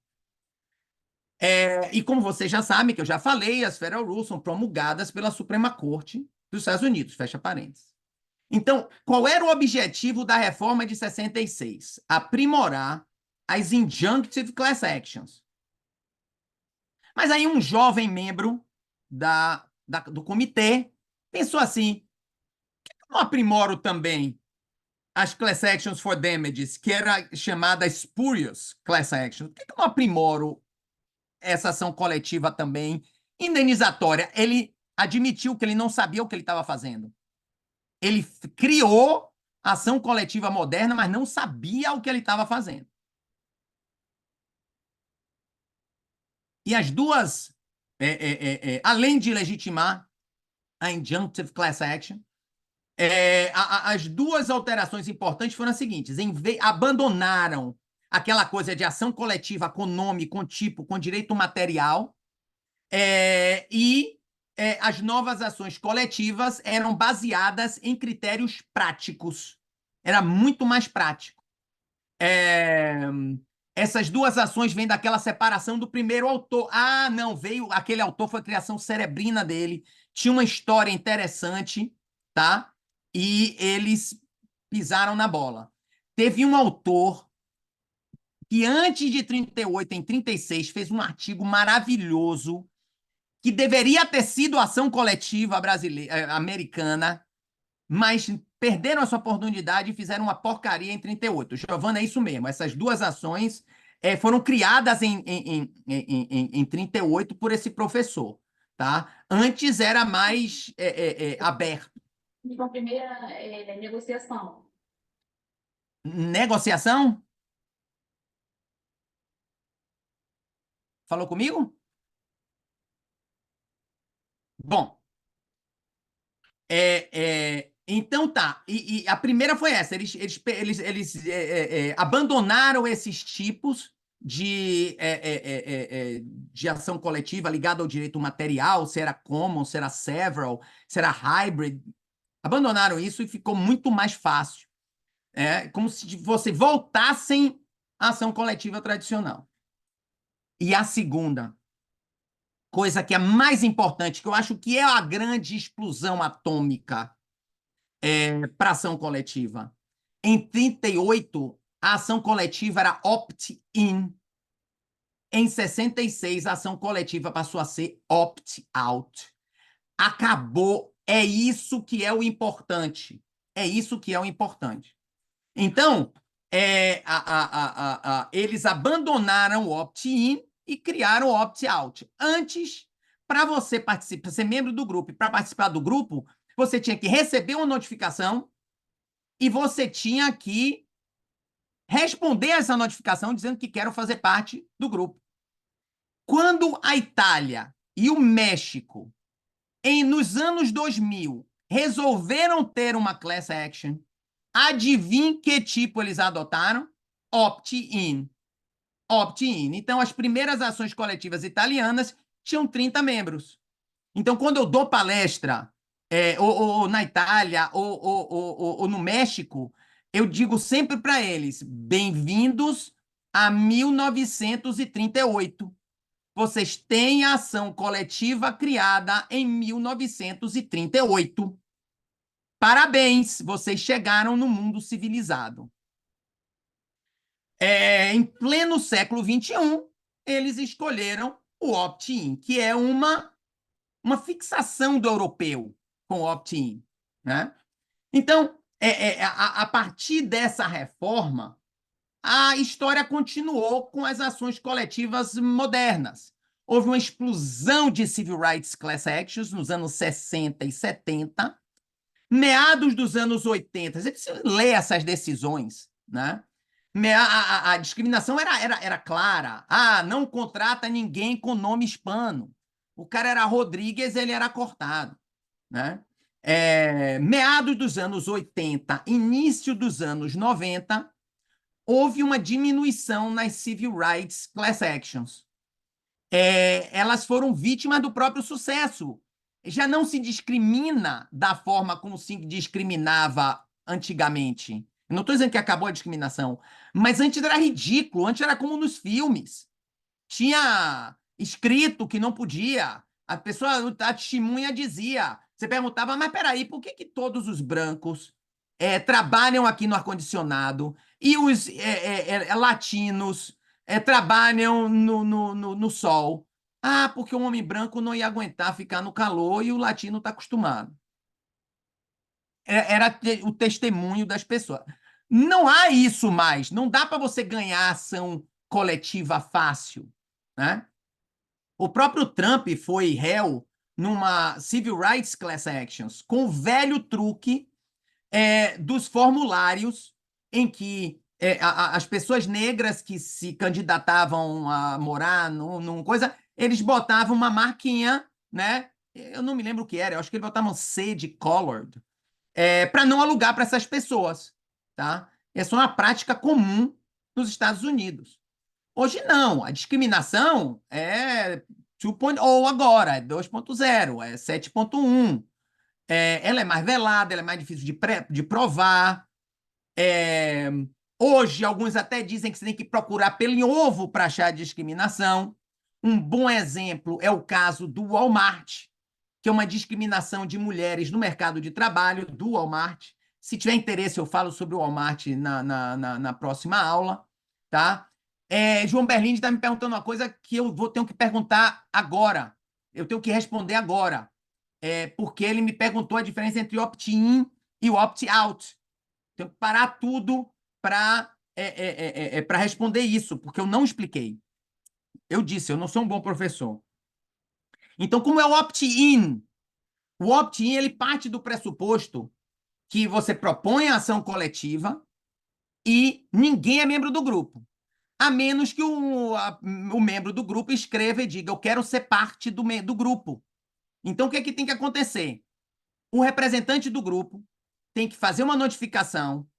E como vocês já sabem, que eu já falei, as Federal Rules são promulgadas pela Suprema Corte dos Estados Unidos, fecha parênteses. Então, qual era o objetivo da reforma de 66? Aprimorar as injunctive class actions. Mas aí um jovem membro do comitê pensou assim, por que eu não aprimoro também as class actions for damages, que era chamada spurious class actions? Por que eu não aprimoro essa ação coletiva também indenizatória? Ele admitiu que ele não sabia o que ele estava fazendo. Ele criou ação coletiva moderna, mas não sabia o que ele estava fazendo. E as duas, além de legitimar a injunctive class action, as duas alterações importantes foram as seguintes: abandonaram aquela coisa de ação coletiva com nome, com tipo, com direito material, e as novas ações coletivas eram baseadas em critérios práticos. Era muito mais prático. Essas duas ações vêm daquela separação do primeiro autor. Ah, não, aquele autor foi a criação cerebrina dele, tinha uma história interessante, tá? E eles pisaram na bola. Teve um autor que antes de 38, em 36, fez um artigo maravilhoso que deveria ter sido ação coletiva americana, mas perderam essa oportunidade e fizeram uma porcaria em 38. Giovana, é isso mesmo. Essas duas ações foram criadas em 38 por esse professor, tá? Antes era mais aberto. Então, a primeira negociação. Negociação? Falou comigo? Bom, então tá. E a primeira foi essa. Eles abandonaram esses tipos de ação coletiva ligada ao direito material, se era common, se era several, se era hybrid. Abandonaram isso e ficou muito mais fácil. Como se você voltassem à ação coletiva tradicional. E a segunda coisa que é mais importante, que eu acho que é a grande explosão atômica para a ação coletiva. Em 38, a ação coletiva era opt-in. Em 66, a ação coletiva passou a ser opt-out. Acabou. É isso que é o importante. É isso que é o importante. Então, eles abandonaram o opt-in e criaram o opt-out. Antes, para você participar, ser membro do grupo e para participar do grupo, você tinha que receber uma notificação e você tinha que responder a essa notificação dizendo que quero fazer parte do grupo. Quando a Itália e o México, nos anos 2000, resolveram ter uma class action, adivinhe que tipo eles adotaram? Opt-in. Opt-in. Então, as primeiras ações coletivas italianas tinham 30 membros. Então, quando eu dou palestra ou na Itália ou no México, eu digo sempre para eles, bem-vindos a 1938. Vocês têm a ação coletiva criada em 1938. Parabéns, vocês chegaram no mundo civilizado. Em pleno século XXI, eles escolheram o opt-in, que é uma fixação do europeu com o opt-in, né? Então, a partir dessa reforma, a história continuou com as ações coletivas modernas. Houve uma explosão de civil rights class actions nos anos 60 e 70, meados dos anos 80, você precisa ler essas decisões, né? A discriminação era clara. Não contrata ninguém com nome hispano. O cara era Rodrigues, ele era cortado, né? Meados dos anos 80, início dos anos 90, houve uma diminuição nas civil rights class actions. Elas foram vítimas do próprio sucesso. Já não se discrimina da forma como se discriminava antigamente. Eu não estou dizendo que acabou a discriminação, mas antes era ridículo, antes era como nos filmes. Tinha escrito que não podia, a pessoa, a testemunha dizia, você perguntava, mas peraí, por que todos os brancos trabalham aqui no ar-condicionado e os latinos trabalham no sol? Porque o homem branco não ia aguentar ficar no calor e o latino está acostumado. Era o testemunho das pessoas. Não há isso mais. Não dá para você ganhar ação coletiva fácil, né? O próprio Trump foi réu numa Civil Rights Class Actions com o velho truque dos formulários em que as pessoas negras que se candidatavam a morar num coisa, eles botavam uma marquinha, né? Eu não me lembro o que era, eu acho que eles botavam C de colored, para não alugar para essas pessoas, tá? Essa é uma prática comum nos Estados Unidos. Hoje não, a discriminação é 2.0 agora, é 2.0, é 7.1. Ela é mais velada, ela é mais difícil de provar. Hoje, alguns até dizem que você tem que procurar pelo em ovo para achar discriminação. Um bom exemplo é o caso do Walmart, que é uma discriminação de mulheres no mercado de trabalho do Walmart. Se tiver interesse, eu falo sobre o Walmart na próxima aula, tá? João Berlinde está me perguntando uma coisa que eu tenho que perguntar agora. Eu tenho que responder agora. Porque ele me perguntou a diferença entre opt-in e o opt-out. Tenho que parar tudo para para responder isso, porque eu não expliquei. Eu disse, eu não sou um bom professor. Então, como é o opt-in? O opt-in, ele parte do pressuposto que você propõe a ação coletiva e ninguém é membro do grupo. A menos que o membro do grupo escreva e diga, eu quero ser parte do grupo. Então, o que é que tem que acontecer? O representante do grupo tem que fazer uma notificação,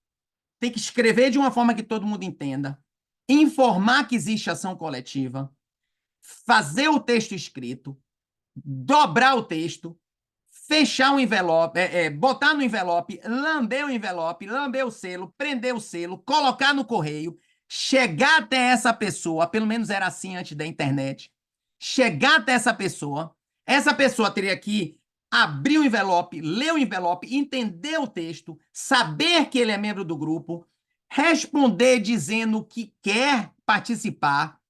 tem que escrever de uma forma que todo mundo entenda, informar que existe ação coletiva, fazer o texto escrito, dobrar o texto, fechar o envelope, botar no envelope, lamber o selo, prender o selo, colocar no correio, chegar até essa pessoa, pelo menos era assim antes da internet, chegar até essa pessoa teria que abrir o envelope, ler o envelope, entender o texto, saber que ele é membro do grupo, responder dizendo que quer participar,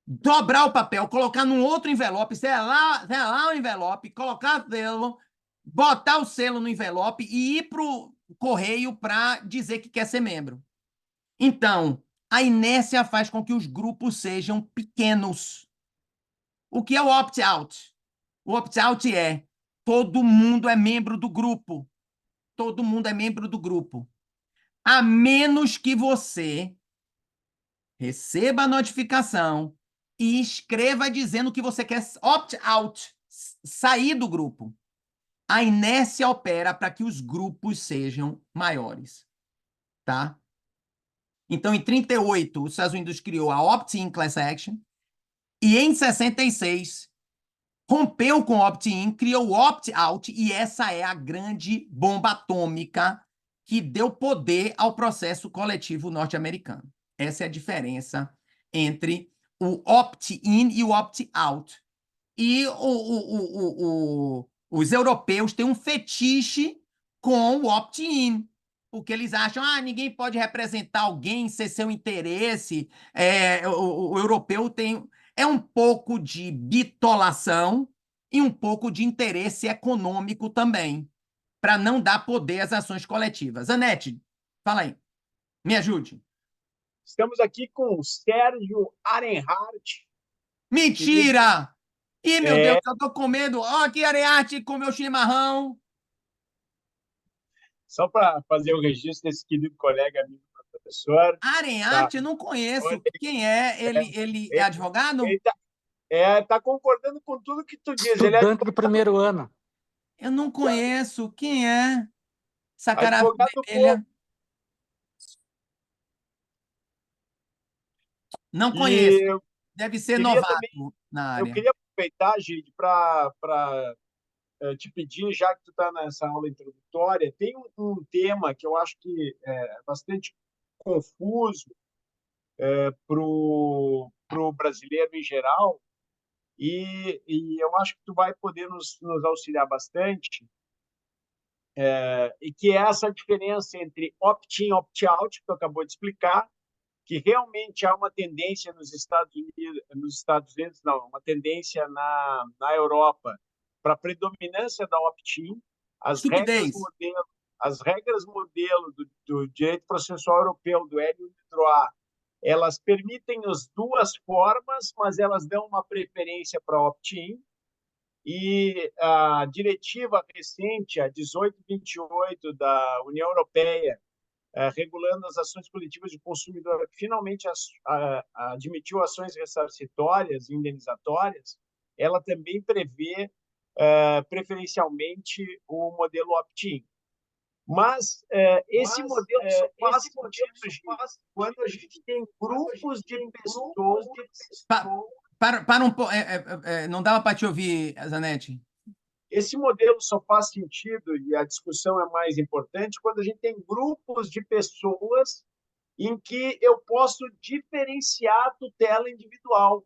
dobrar o papel, colocar num outro envelope, selar o envelope, colocar o selo, botar o selo no envelope e ir para o correio para dizer que quer ser membro. Então, a inércia faz com que os grupos sejam pequenos. O que é o opt-out? O opt-out é todo mundo é membro do grupo. Todo mundo é membro do grupo. A menos que você receba a notificação e escreva dizendo que você quer opt-out, sair do grupo. A inércia opera para que os grupos sejam maiores, tá? Então, em 38, os Estados Unidos criou a Opt-in Class Action e, em 66, rompeu com o opt-in, criou o opt-out e essa é a grande bomba atômica que deu poder ao processo coletivo norte-americano. Essa é a diferença entre o opt-in e o opt-out. E os europeus têm um fetiche com o opt-in, porque eles acham ninguém pode representar alguém, ser seu interesse. O europeu tem um pouco de bitolação e um pouco de interesse econômico também, para não dar poder às ações coletivas. Anete, fala aí, me ajude. Estamos aqui com o Sérgio Arenhardt. Mentira! Ih, meu Deus, É, eu tô com medo. Ó, aqui, Areate, com meu chimarrão. só para fazer o registro desse querido colega, amigo professor. Tá, Areate, eu não conheço. Quem é? Ele é ele, advogado? tá concordando com tudo que tu diz. Ele é Estudante do primeiro ano. Eu não conheço. Quem é? Essa cara advogado do povo. vermelha. Não conheço. E Deve ser queria também, novato na eu área. queria aproveitar, Gide, para te pedir, já que tu está nessa aula introdutória, tem um tema que eu acho que é bastante confuso para o brasileiro em geral, e eu acho que tu vai poder nos auxiliar bastante, e que é essa diferença entre opt-in e opt-out, que tu acabou de explicar, que realmente há uma tendência nos Estados Unidos não, uma tendência na Europa para a predominância da opt-in, as regras Estupidez. modelo, as regras modelo do direito processual europeu, do LU droit, elas permitem as duas formas, mas elas dão uma preferência para opt-in, e a diretiva recente, a 1828 da União Europeia, regulando as ações coletivas de consumidor, que finalmente admitiu ações ressarcitórias e indenizatórias, ela também prevê preferencialmente o modelo opt-in. Mas esse modelo só faz sentido quando a gente tem grupos de pessoas. Para um pouco. Não dava para te ouvir, Zanetti. Esse modelo só faz sentido, e a discussão é mais importante, quando a gente tem grupos de pessoas em que eu posso diferenciar a tutela individual,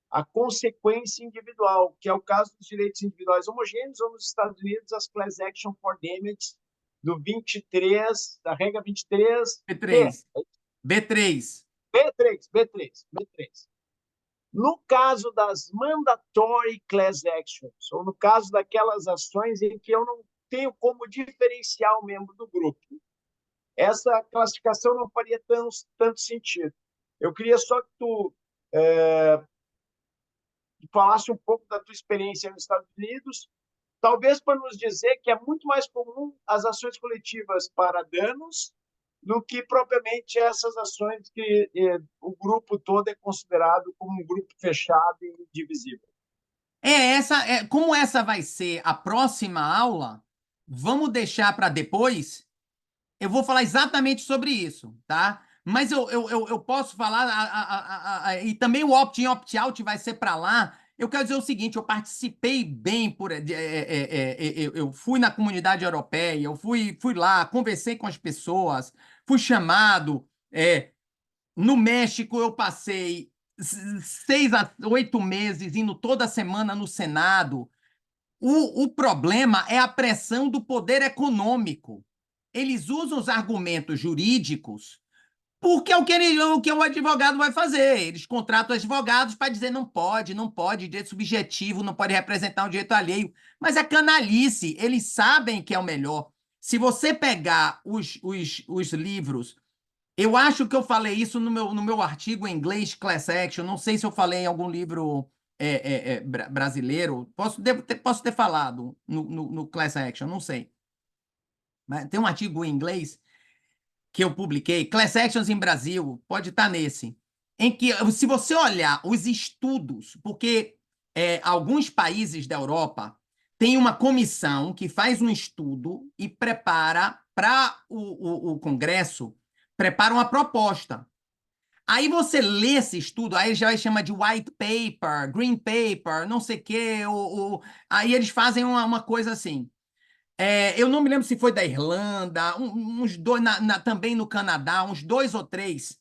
a consequência individual, que é o caso dos direitos individuais homogêneos, ou nos Estados Unidos, as Class Action for Damage, do 23, da regra 23, B3. B3. B3. No caso das mandatory class actions, ou no caso daquelas ações em que eu não tenho como diferenciar o membro do grupo, essa classificação não faria tanto sentido. Eu queria só que tu falasse um pouco da tua experiência nos Estados Unidos, talvez para nos dizer que é muito mais comum as ações coletivas para danos do que propriamente essas ações que o grupo todo é considerado como um grupo fechado e indivisível. Como essa vai ser a próxima aula, vamos deixar para depois. Eu vou falar exatamente sobre isso, tá? Mas eu posso falar, e também o opt-in, opt-out vai ser para lá. Eu quero dizer o seguinte: eu participei bem, eu fui na comunidade europeia, eu fui lá, conversei com as pessoas, fui chamado. No México, eu passei 6 a 8 meses indo toda semana no Senado. O problema é a pressão do poder econômico. Eles usam os argumentos jurídicos porque é o que o advogado vai fazer. Eles contratam advogados para dizer não pode, direito subjetivo, não pode representar um direito alheio. Mas é canalice, eles sabem que é o melhor. Se você pegar os livros, eu acho que eu falei isso no meu artigo em inglês, Class Action, não sei se eu falei em algum livro brasileiro, posso ter falado no Class Action, não sei. Mas tem um artigo em inglês que eu publiquei, Class Actions em Brasil, pode estar nesse, em que, se você olhar os estudos, porque alguns países da Europa têm uma comissão que faz um estudo e prepara para o Congresso, prepara uma proposta. Aí você lê esse estudo, aí já chama de white paper, green paper, não sei o quê, aí eles fazem uma coisa assim. Eu não me lembro se foi da Irlanda, uns dois, também no Canadá, uns 2 ou 3.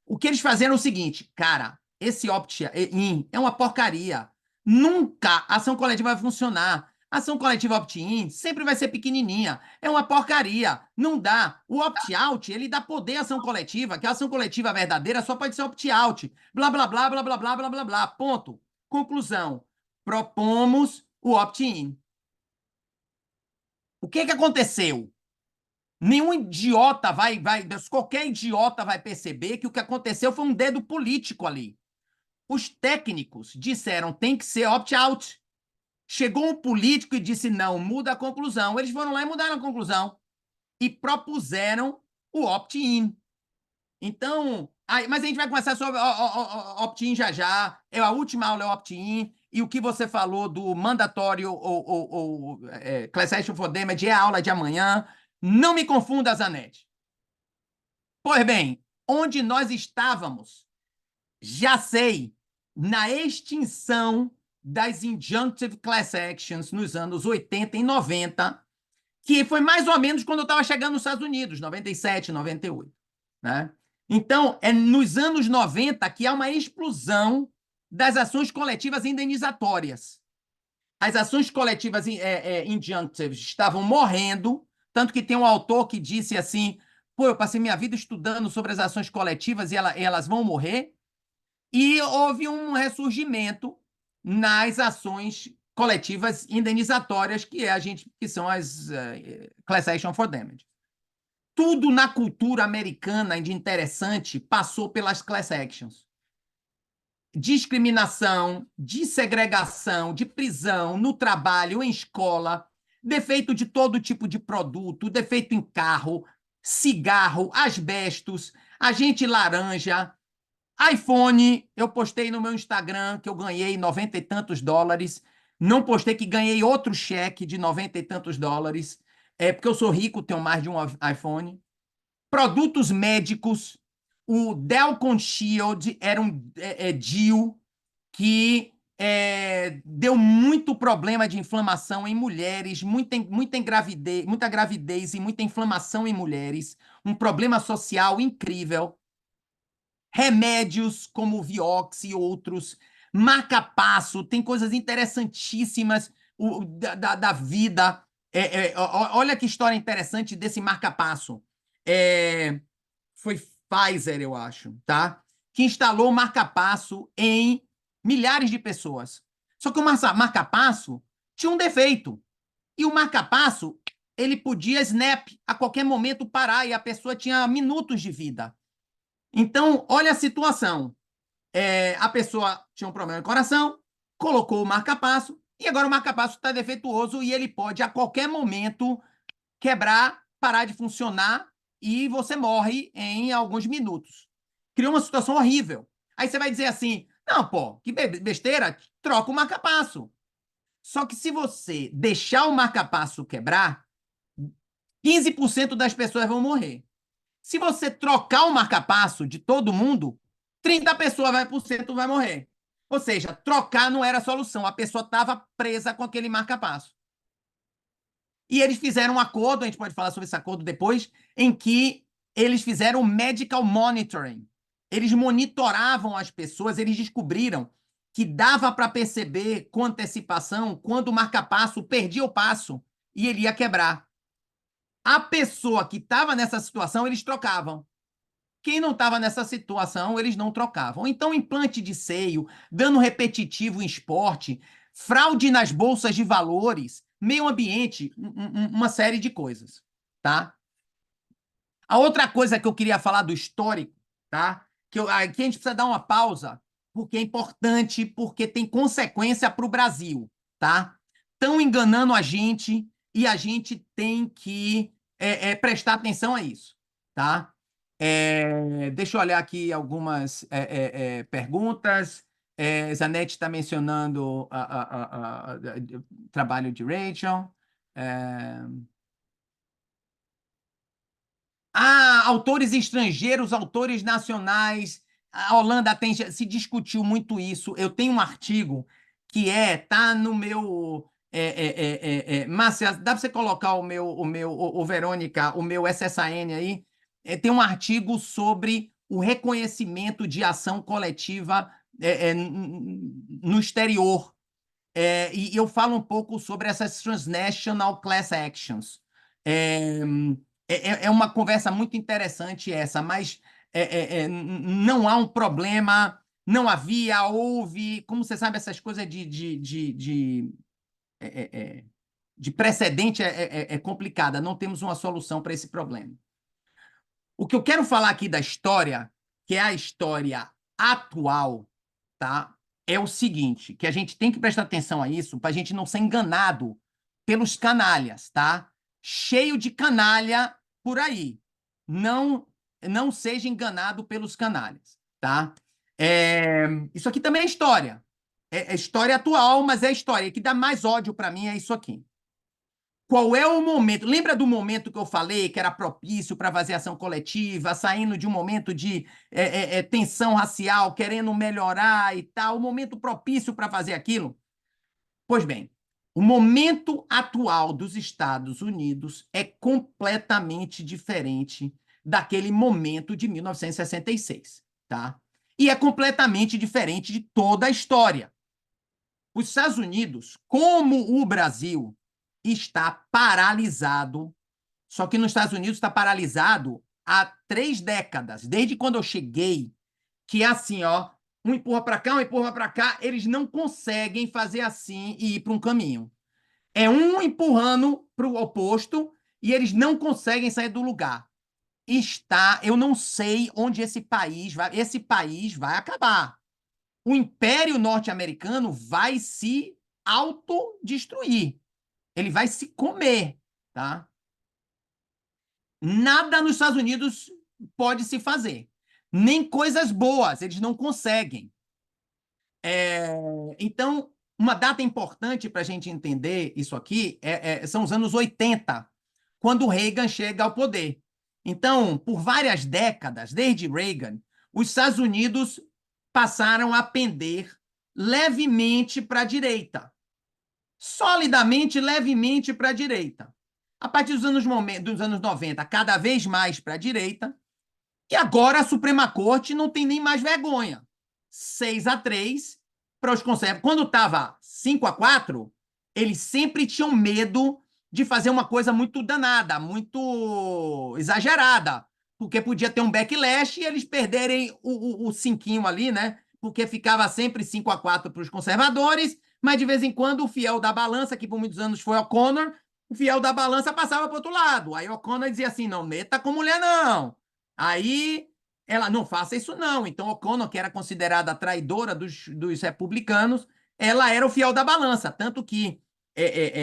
O que eles fizeram é o seguinte, cara, esse opt-in é uma porcaria. Nunca a ação coletiva vai funcionar. A ação coletiva opt-in sempre vai ser pequenininha. É uma porcaria. Não dá. O opt-out, ele dá poder à ação coletiva, que a ação coletiva verdadeira só pode ser opt-out. Blá, blá, blá, blá, blá, blá, blá, blá, blá. Ponto. Conclusão. Propomos o opt-in. O que aconteceu? Nenhum idiota qualquer idiota vai perceber que o que aconteceu foi um dedo político ali. Os técnicos disseram tem que ser opt-out. Chegou um político e disse não, muda a conclusão. Eles foram lá e mudaram a conclusão e propuseram o opt-in. Então, mas a gente vai começar sobre opt-in já já. A última aula é opt-in. E o que você falou do mandatório ou Class Action for Damage é a aula de amanhã. Não me confunda, Zanetti. Pois bem, onde nós estávamos? Já sei, na extinção das Injunctive Class Actions nos anos 80 e 90, que foi mais ou menos quando eu estava chegando nos Estados Unidos, 97, 98. Né? Então, é nos anos 90 que há uma explosão das ações coletivas indenizatórias. As ações coletivas injunctives estavam morrendo, tanto que tem um autor que disse assim, pô, eu passei minha vida estudando sobre as ações coletivas e elas vão morrer, e houve um ressurgimento nas ações coletivas indenizatórias, que são as Class Action for Damage. Tudo na cultura americana de interessante passou pelas class actions. Discriminação, de segregação, de prisão, no trabalho, em escola, defeito de todo tipo de produto, defeito em carro, cigarro, asbestos, agente laranja, iPhone. Eu postei no meu Instagram que eu ganhei 90 e tantos dólares. Não postei que ganhei outro cheque de 90 e tantos dólares. Porque eu sou rico, tenho mais de um iPhone. Produtos médicos. O Delcon Shield era um DIU que deu muito problema de inflamação em mulheres, muita gravidez e muita inflamação em mulheres, um problema social incrível. Remédios como o Vioxx e outros, marca-passo, tem coisas interessantíssimas da vida. Olha que história interessante desse marca-passo. Foi Pfizer, eu acho, tá? Que instalou o marca-passo em milhares de pessoas. Só que o marca-passo tinha um defeito. E o marca-passo ele podia snap, a qualquer momento parar, e a pessoa tinha minutos de vida. Então, olha a situação. A pessoa tinha um problema no coração, colocou o marca-passo, e agora o marca-passo está defeituoso e ele pode, a qualquer momento, quebrar, parar de funcionar e você morre em alguns minutos. Criou uma situação horrível. Aí você vai dizer assim, não, pô, que besteira, troca o marca-passo. Só que se você deixar o marca-passo quebrar, 15% das pessoas vão morrer. Se você trocar o marca-passo de todo mundo, 30% vai morrer. Ou seja, trocar não era a solução. A pessoa estava presa com aquele marca-passo. E eles fizeram um acordo, a gente pode falar sobre esse acordo depois, em que eles fizeram medical monitoring. Eles monitoravam as pessoas, eles descobriram que dava para perceber com antecipação quando o marca-passo perdia o passo e ele ia quebrar. A pessoa que estava nessa situação, eles trocavam. Quem não estava nessa situação, eles não trocavam. Então, implante de seio, dano repetitivo em esporte, fraude nas bolsas de valores, meio ambiente, uma série de coisas, tá? A outra coisa que eu queria falar do histórico, tá? Aqui a gente precisa dar uma pausa, porque é importante, porque tem consequência para o Brasil, tá? Estão enganando a gente e a gente tem que prestar atenção a isso, tá? Deixa eu olhar aqui algumas perguntas. Zanetti está mencionando o trabalho de Rachel. Autores estrangeiros, autores nacionais. A Holanda se discutiu muito isso. Eu tenho um artigo que tá no meu... Márcia, dá para você colocar Verônica, o meu SSN aí? Tem um artigo sobre o reconhecimento de ação coletiva no exterior. E eu falo um pouco sobre essas transnational class actions. É uma conversa muito interessante essa, mas não há um problema, não havia, houve... Como você sabe, essas coisas de precedente é complicada, não temos uma solução para esse problema. O que eu quero falar aqui da história, que é a história atual, tá? É o seguinte, que a gente tem que prestar atenção a isso para a gente não ser enganado pelos canalhas, tá? Cheio de canalha por aí. Não seja enganado pelos canalhas, tá? Isso aqui também é história. É história atual, mas é história. O que dá mais ódio para mim é isso aqui. Qual é o momento? Lembra do momento que eu falei que era propício para fazer ação coletiva, saindo de um momento de tensão racial, querendo melhorar e tal, o momento propício para fazer aquilo? Pois bem, o momento atual dos Estados Unidos é completamente diferente daquele momento de 1966, tá? E é completamente diferente de toda a história. Os Estados Unidos, como o Brasil, está paralisado, só que nos Estados Unidos está paralisado há 3 décadas, desde quando eu cheguei, que é assim, ó, um empurra para cá, um empurra para cá, eles não conseguem fazer assim e ir para um caminho. É um empurrando para o oposto e eles não conseguem sair do lugar. Eu não sei onde esse país vai acabar. O Império Norte-Americano vai se autodestruir. Ele vai se comer, tá? Nada nos Estados Unidos pode se fazer. Nem coisas boas, eles não conseguem. Então, uma data importante para a gente entender isso aqui são os anos 80, quando Reagan chega ao poder. Então, por várias décadas, desde Reagan, os Estados Unidos passaram a pender levemente para a direita. Solidamente, levemente para a direita. A partir dos anos 90, cada vez mais para a direita. E agora a Suprema Corte não tem nem mais vergonha. 6-3 para os conservadores. Quando estava 5-4, eles sempre tinham medo de fazer uma coisa muito danada, muito exagerada, porque podia ter um backlash e eles perderem o cinquinho ali, né? Porque ficava sempre 5-4 para os conservadores, mas de vez em quando o fiel da balança, que por muitos anos foi O'Connor, o fiel da balança passava para o outro lado. Aí O'Connor dizia assim, não meta com mulher, não. Aí ela, não faça isso, não. Então O'Connor, que era considerada a traidora dos republicanos, ela era o fiel da balança. Tanto que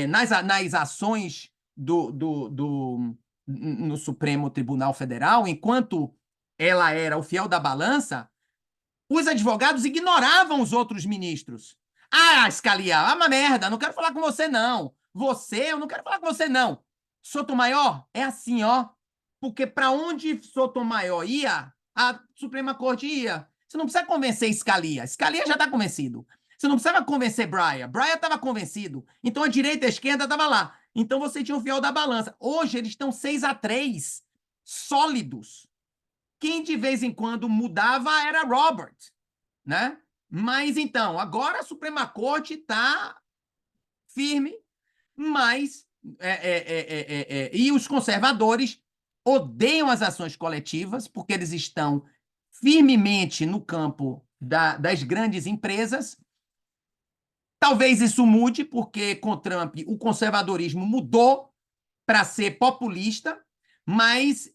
nas ações no Supremo Tribunal Federal, enquanto ela era o fiel da balança, os advogados ignoravam os outros ministros. Ah, Scalia, uma merda, não quero falar com você, não. Eu não quero falar com você, não. Sotomayor é assim, ó. Porque para onde Sotomayor ia, a Suprema Corte ia. Você não precisa convencer Scalia. Scalia já está convencido. Você não precisava convencer Breyer. Breyer estava convencido. Então a direita e a esquerda estavam lá. Então você tinha o fiel da balança. Hoje eles estão 6-3, sólidos. Quem de vez em quando mudava era Robert, né? Mas então, agora a Suprema Corte está firme, mas e os conservadores odeiam as ações coletivas porque eles estão firmemente no campo das grandes empresas. Talvez isso mude, porque com Trump o conservadorismo mudou para ser populista, mas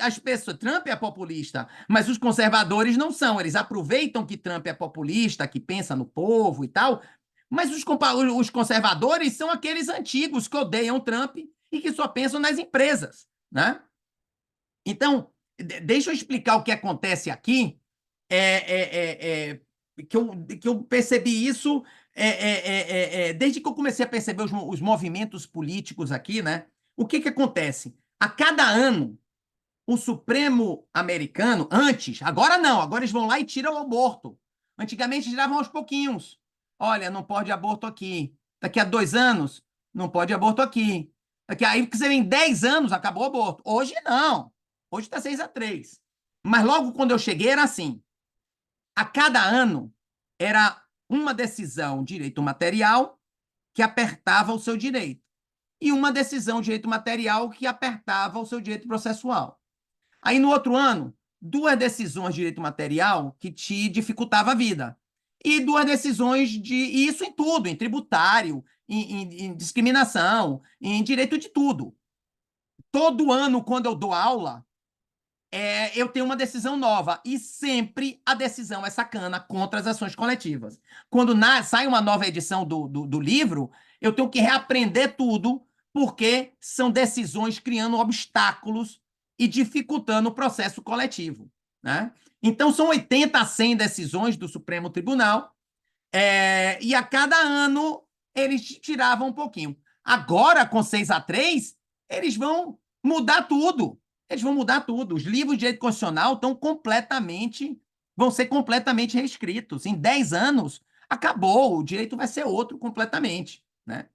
as pessoas. Trump é populista, mas os conservadores não são. Eles aproveitam que Trump é populista, que pensa no povo e tal, mas os conservadores são aqueles antigos que odeiam Trump e que só pensam nas empresas, né? Então, deixa eu explicar o que acontece aqui, que eu percebi isso desde que eu comecei a perceber os movimentos políticos aqui, né? O que acontece? A cada ano, o Supremo americano, antes, agora não, agora eles vão lá e tiram o aborto. Antigamente tiravam aos pouquinhos. Olha, não pode aborto aqui. Daqui a 2 anos, não pode aborto aqui. Aí, que você vem 10 anos, acabou o aborto. Hoje não. Hoje está 6-3. Mas logo quando eu cheguei era assim. A cada ano era uma decisão direito material que apertava o seu direito e uma decisão direito material que apertava o seu direito processual. Aí no outro ano, 2 decisões de direito material que te dificultava a vida e 2 decisões e isso em tudo, em tributário, em discriminação, em direito de tudo. Todo ano, quando eu dou aula, eu tenho uma decisão nova e sempre a decisão é sacana contra as ações coletivas. Quando sai uma nova edição do livro, eu tenho que reaprender tudo porque são decisões criando obstáculos e dificultando o processo coletivo, né? Então, são 80 a 100 decisões do Supremo Tribunal e a cada ano eles tiravam um pouquinho. Agora, com 6-3, eles vão mudar tudo. Eles vão mudar tudo. Os livros de direito constitucional vão ser completamente reescritos. Em 10 anos, acabou. O direito vai ser outro completamente, né?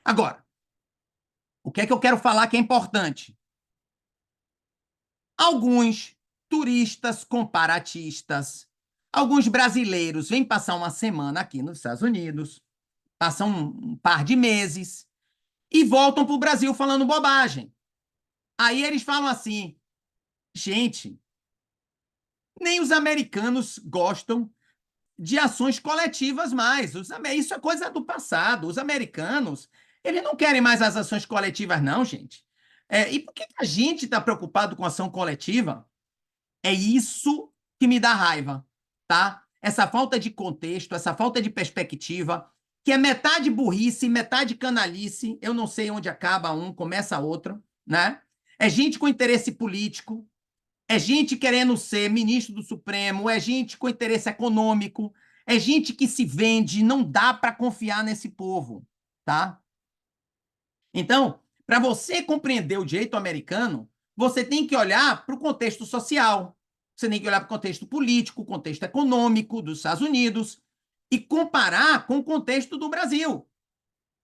Agora, o que é que eu quero falar que é importante? Alguns turistas comparatistas, alguns brasileiros vêm passar uma semana aqui nos Estados Unidos, passam um par de meses e voltam para o Brasil falando bobagem. Aí eles falam assim, gente, nem os americanos gostam de ações coletivas mais. Isso é coisa do passado. Os americanos, eles não querem mais as ações coletivas, não, gente. E por que a gente está preocupado com ação coletiva? É isso que me dá raiva, tá? Essa falta de contexto, essa falta de perspectiva, que é metade burrice, metade canalice. Eu não sei onde acaba um, começa outro, né? É gente com interesse político, é gente querendo ser ministro do Supremo, é gente com interesse econômico, é gente que se vende, não dá para confiar nesse povo, tá? Então, para você compreender o direito americano, você tem que olhar para o contexto social, você tem que olhar para o contexto político, o contexto econômico dos Estados Unidos e comparar com o contexto do Brasil.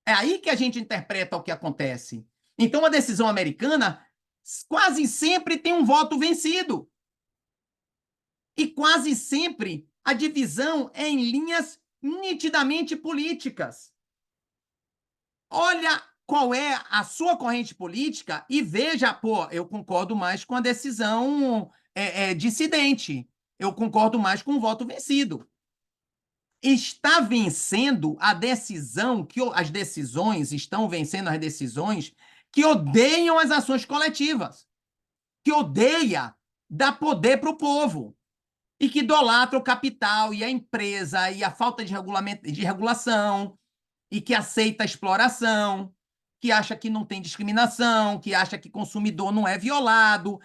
É aí que a gente interpreta o que acontece. Então, a decisão americana quase sempre tem um voto vencido. E quase sempre a divisão é em linhas nitidamente políticas. Olha qual é a sua corrente política e veja, pô, eu concordo mais com a decisão dissidente. Eu concordo mais com o voto vencido. está vencendo a decisão, as decisões estão vencendo as decisões que odeiam as ações coletivas, que odeia dar poder para o povo e que idolatra o capital e a empresa e a falta de regulação e que aceita a exploração, que acha que não tem discriminação, que acha que consumidor não é violado,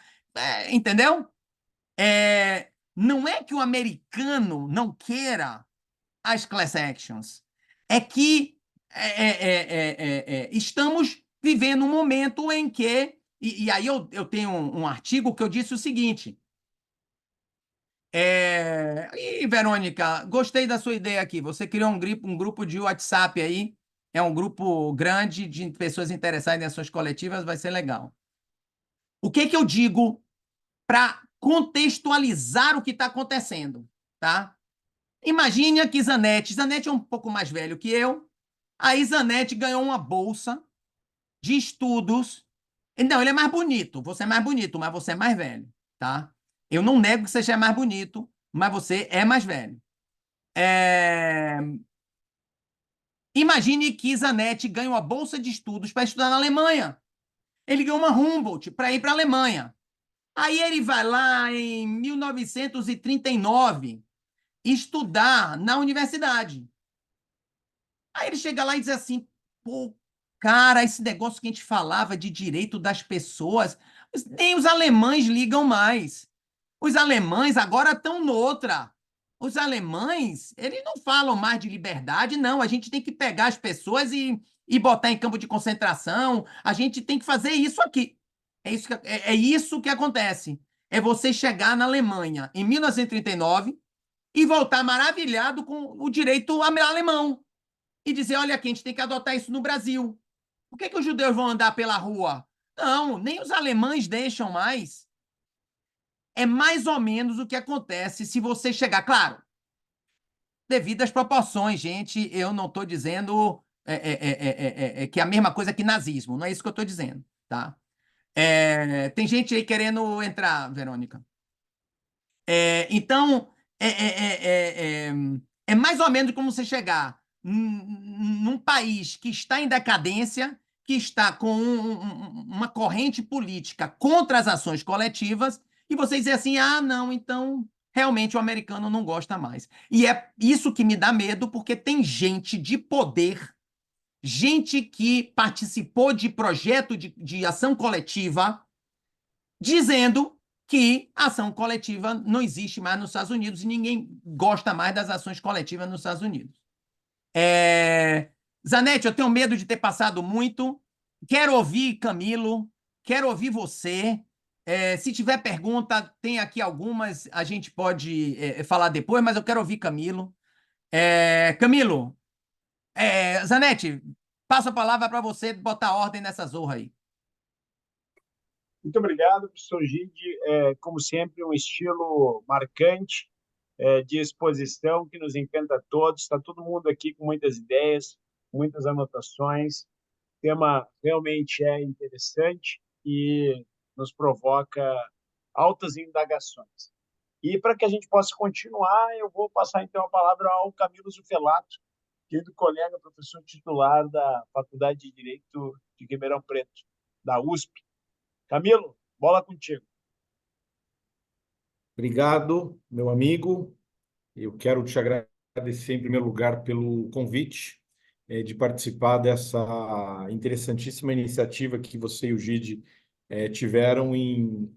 entendeu? Não é que o americano não queira as class actions, é que estamos vivendo um momento em que, e aí eu tenho um artigo que eu disse o seguinte, e Verônica, gostei da sua ideia aqui, você criou um grupo de WhatsApp aí, é um grupo grande de pessoas interessadas em ações coletivas, vai ser legal. O que eu digo para contextualizar o que está acontecendo, tá? Imagine aqui Zanetti é um pouco mais velho que eu, aí Zanetti ganhou uma bolsa de estudos. Não, ele é mais bonito, você é mais bonito, mas você é mais velho, tá? Eu não nego que você seja mais bonito, mas você é mais velho. Imagine que Zanetti ganha uma bolsa de estudos para estudar na Alemanha. Ele ganhou uma Humboldt para ir para a Alemanha. Aí ele vai lá em 1939 estudar na universidade. Aí ele chega lá e diz assim, pô, cara, esse negócio que a gente falava de direito das pessoas, nem os alemães ligam mais. Os alemães agora estão noutra. Os alemães, eles não falam mais de liberdade, não. A gente tem que pegar as pessoas e botar em campo de concentração. A gente tem que fazer isso aqui. É isso que acontece. É você chegar na Alemanha em 1939 e voltar maravilhado com o direito alemão e dizer, olha aqui, a gente tem que adotar isso no Brasil. Por que os judeus vão andar pela rua? Não, nem os alemães deixam mais. É mais ou menos o que acontece se você chegar. Claro, devido às proporções, gente, eu não estou dizendo que é a mesma coisa que nazismo, não é isso que eu estou dizendo, tá? Tem gente aí querendo entrar, Verônica. Então, é mais ou menos como você chegar num país que está em decadência, que está com uma corrente política contra as ações coletivas, e você dizer assim, ah, não, então realmente o americano não gosta mais. E é isso que me dá medo, porque tem gente de poder, gente que participou de projeto de ação coletiva, dizendo que a ação coletiva não existe mais nos Estados Unidos e ninguém gosta mais das ações coletivas nos Estados Unidos. Zanetti, eu tenho medo de ter passado muito. Quero ouvir Camilo, quero ouvir você. Se tiver pergunta, tem aqui algumas, a gente pode falar depois, mas eu quero ouvir Camilo. Camilo, Zanetti, passo a palavra para você botar ordem nessa zorra aí. Muito obrigado, professor Gide. Como sempre, um estilo marcante de exposição que nos encanta a todos. Está todo mundo aqui com muitas ideias, muitas anotações. O tema realmente é interessante e nos provoca altas indagações. E para que a gente possa continuar, eu vou passar então a palavra ao Camilo Zufelato, querido colega, professor titular da Faculdade de Direito de Ribeirão Preto, da USP. Camilo, bola contigo. Obrigado, meu amigo. Eu quero te agradecer, em primeiro lugar, pelo convite de participar dessa interessantíssima iniciativa que você e o Gide tiveram em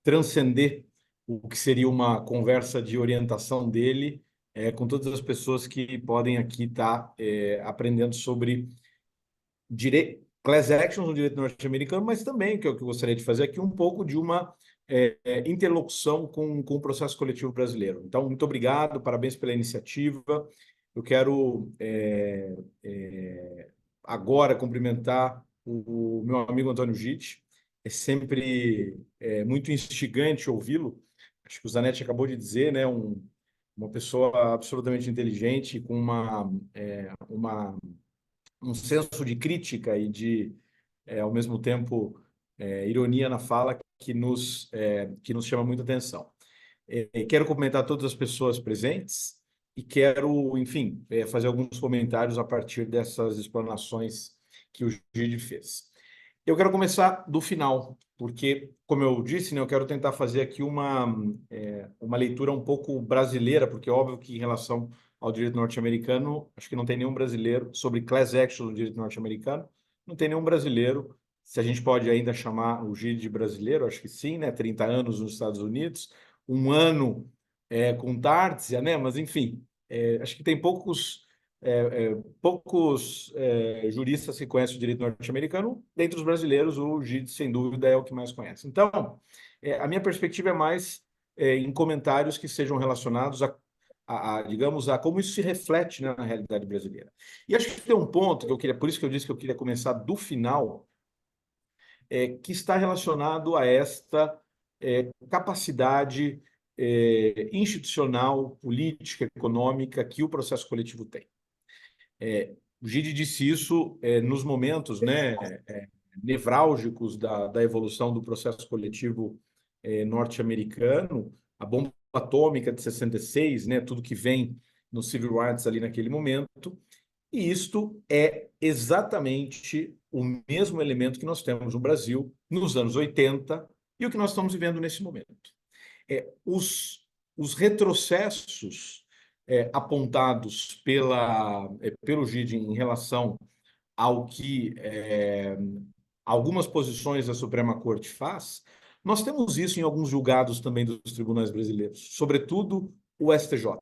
transcender o que seria uma conversa de orientação dele com todas as pessoas que podem aqui estar aprendendo sobre class actions no direito norte-americano, mas também, que é o que eu gostaria de fazer aqui, um pouco de uma interlocução com o processo coletivo brasileiro. Então, muito obrigado, parabéns pela iniciativa. Eu quero agora cumprimentar o meu amigo Antônio Gitti. É sempre muito instigante ouvi-lo. Acho que o Zanetti acabou de dizer, né, uma pessoa absolutamente inteligente, com um senso de crítica e de, ao mesmo tempo, ironia na fala que nos chama muita atenção. Quero cumprimentar todas as pessoas presentes e quero, enfim, fazer alguns comentários a partir dessas explanações que o Gide fez. Eu quero começar do final, porque, como eu disse, né, eu quero tentar fazer aqui uma leitura um pouco brasileira, porque é óbvio que em relação ao direito norte-americano, acho que não tem nenhum brasileiro, sobre class action no direito norte-americano, não tem nenhum brasileiro, se a gente pode ainda chamar o Gide de brasileiro, acho que sim, né, 30 anos nos Estados Unidos, um ano com Tartessia, né, mas enfim, acho que tem poucos juristas que conhecem o direito norte-americano. Dentre os brasileiros, o Gide, sem dúvida, é o que mais conhece. Então, a minha perspectiva é mais em comentários que sejam relacionados digamos, a como isso se reflete, né, na realidade brasileira. E acho que tem um ponto que eu queria, por isso que eu disse que eu queria começar do final, que está relacionado a esta capacidade institucional, política, econômica que o processo coletivo tem. O Gide disse isso nos momentos, né, nevrálgicos da evolução do processo coletivo norte-americano, a bomba atômica de 66, né, tudo que vem no Civil Rights ali naquele momento, e isto é exatamente o mesmo elemento que nós temos no Brasil nos anos 80 e o que nós estamos vivendo nesse momento. Os retrocessos apontados pelo Gide em relação ao que algumas posições da Suprema Corte faz, nós temos isso em alguns julgados também dos tribunais brasileiros, sobretudo o STJ.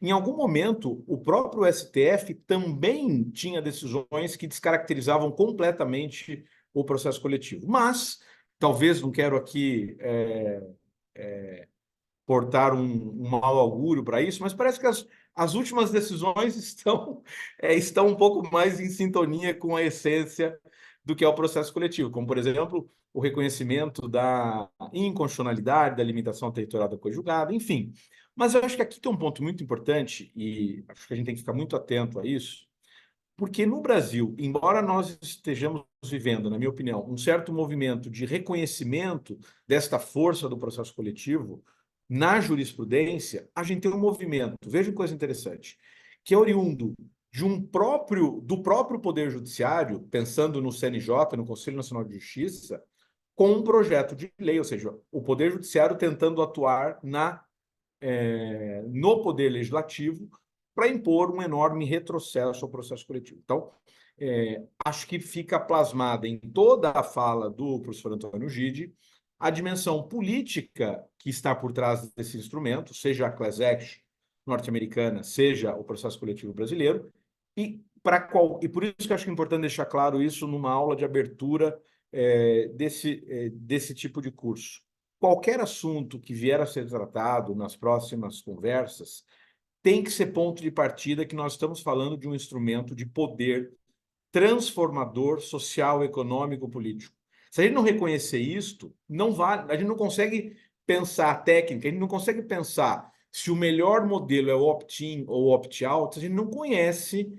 Em algum momento, o próprio STF também tinha decisões que descaracterizavam completamente o processo coletivo. Mas, talvez, não quero aqui portar um mau augúrio para isso, mas parece que as últimas decisões estão um pouco mais em sintonia com a essência do que é o processo coletivo, como, por exemplo, o reconhecimento da inconstitucionalidade, da limitação territorial da coisa julgada, enfim. Mas eu acho que aqui tem um ponto muito importante, e acho que a gente tem que ficar muito atento a isso, porque no Brasil, embora nós estejamos vivendo, na minha opinião, um certo movimento de reconhecimento desta força do processo coletivo, na jurisprudência, a gente tem um movimento, veja que coisa interessante, que é oriundo do próprio Poder Judiciário, pensando no CNJ, no Conselho Nacional de Justiça, com um projeto de lei, ou seja, o Poder Judiciário tentando atuar no Poder Legislativo para impor um enorme retrocesso ao processo coletivo. Então, acho que fica plasmada em toda a fala do professor Antônio Gide a dimensão política que está por trás desse instrumento, seja a class action norte-americana, seja o processo coletivo brasileiro, e por isso que eu acho que é importante deixar claro isso numa aula de abertura desse tipo de curso. Qualquer assunto que vier a ser tratado nas próximas conversas tem que ser ponto de partida que nós estamos falando de um instrumento de poder transformador social, econômico, político. Se a gente não reconhecer isto, não vale, a gente não consegue pensar a técnica, a gente não consegue pensar se o melhor modelo é o opt-in ou opt-out, a gente não conhece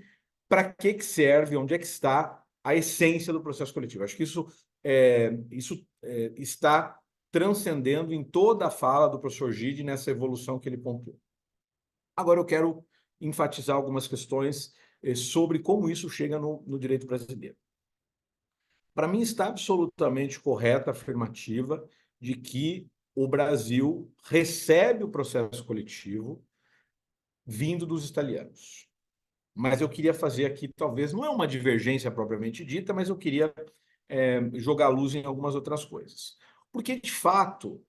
para que serve, onde é que está a essência do processo coletivo. Acho que isso está transcendendo em toda a fala do professor Gide nessa evolução que ele pontuou. Agora eu quero enfatizar algumas questões sobre como isso chega no direito brasileiro. Para mim está absolutamente correta a afirmativa de que o Brasil recebe o processo coletivo vindo dos italianos. Mas eu queria fazer aqui, talvez, não é uma divergência propriamente dita, mas eu queria jogar luz em algumas outras coisas. Porque, de fato,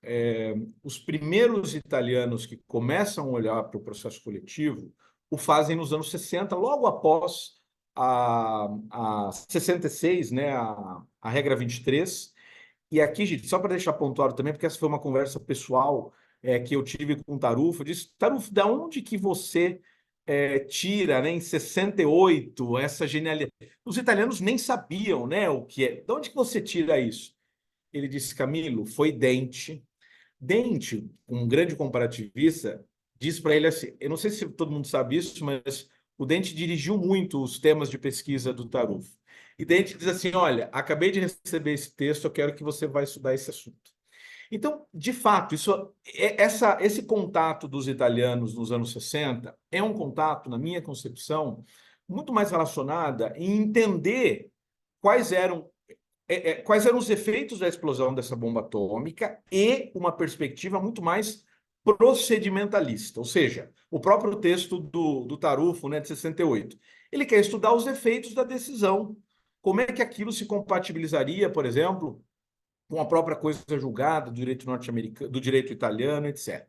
os primeiros italianos que começam a olhar para o processo coletivo o fazem nos anos 60, logo após a 66, né, a regra 23. E aqui, gente, só para deixar pontuado também, porque essa foi uma conversa pessoal que eu tive com o Tarufo, eu disse, Tarufo, da onde que você tira, né, em 68, essa genialidade? Os italianos nem sabiam, né, o que é. De onde que você tira isso? Ele disse, Camilo, foi Dente. Dente, um grande comparativista, disse para ele assim, eu não sei se todo mundo sabe isso, mas o Dente dirigiu muito os temas de pesquisa do Tarufo. E Dente diz assim, olha, acabei de receber esse texto, eu quero que você vá estudar esse assunto. Então, de fato, esse contato dos italianos nos anos 60 é um contato, na minha concepção, muito mais relacionada em entender quais eram os efeitos da explosão dessa bomba atômica e uma perspectiva muito mais procedimentalista, ou seja, o próprio texto do Tarufo, né, de 68. Ele quer estudar os efeitos da decisão, como é que aquilo se compatibilizaria, por exemplo, com a própria coisa julgada do direito norte-americano, do direito italiano, etc.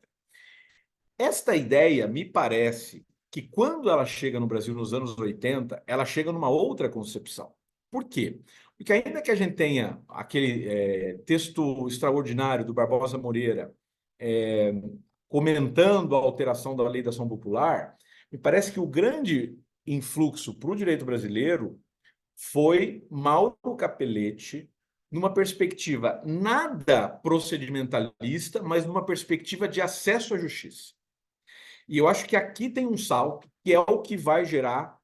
Esta ideia, me parece que quando ela chega no Brasil nos anos 80, ela chega numa outra concepção. Por quê? Porque ainda que a gente tenha aquele texto extraordinário do Barbosa Moreira comentando a alteração da lei da ação popular, me parece que o grande influxo para o direito brasileiro foi Mauro Capelletti, numa perspectiva nada procedimentalista, mas numa perspectiva de acesso à justiça. E eu acho que aqui tem um salto, que é o que vai gerar,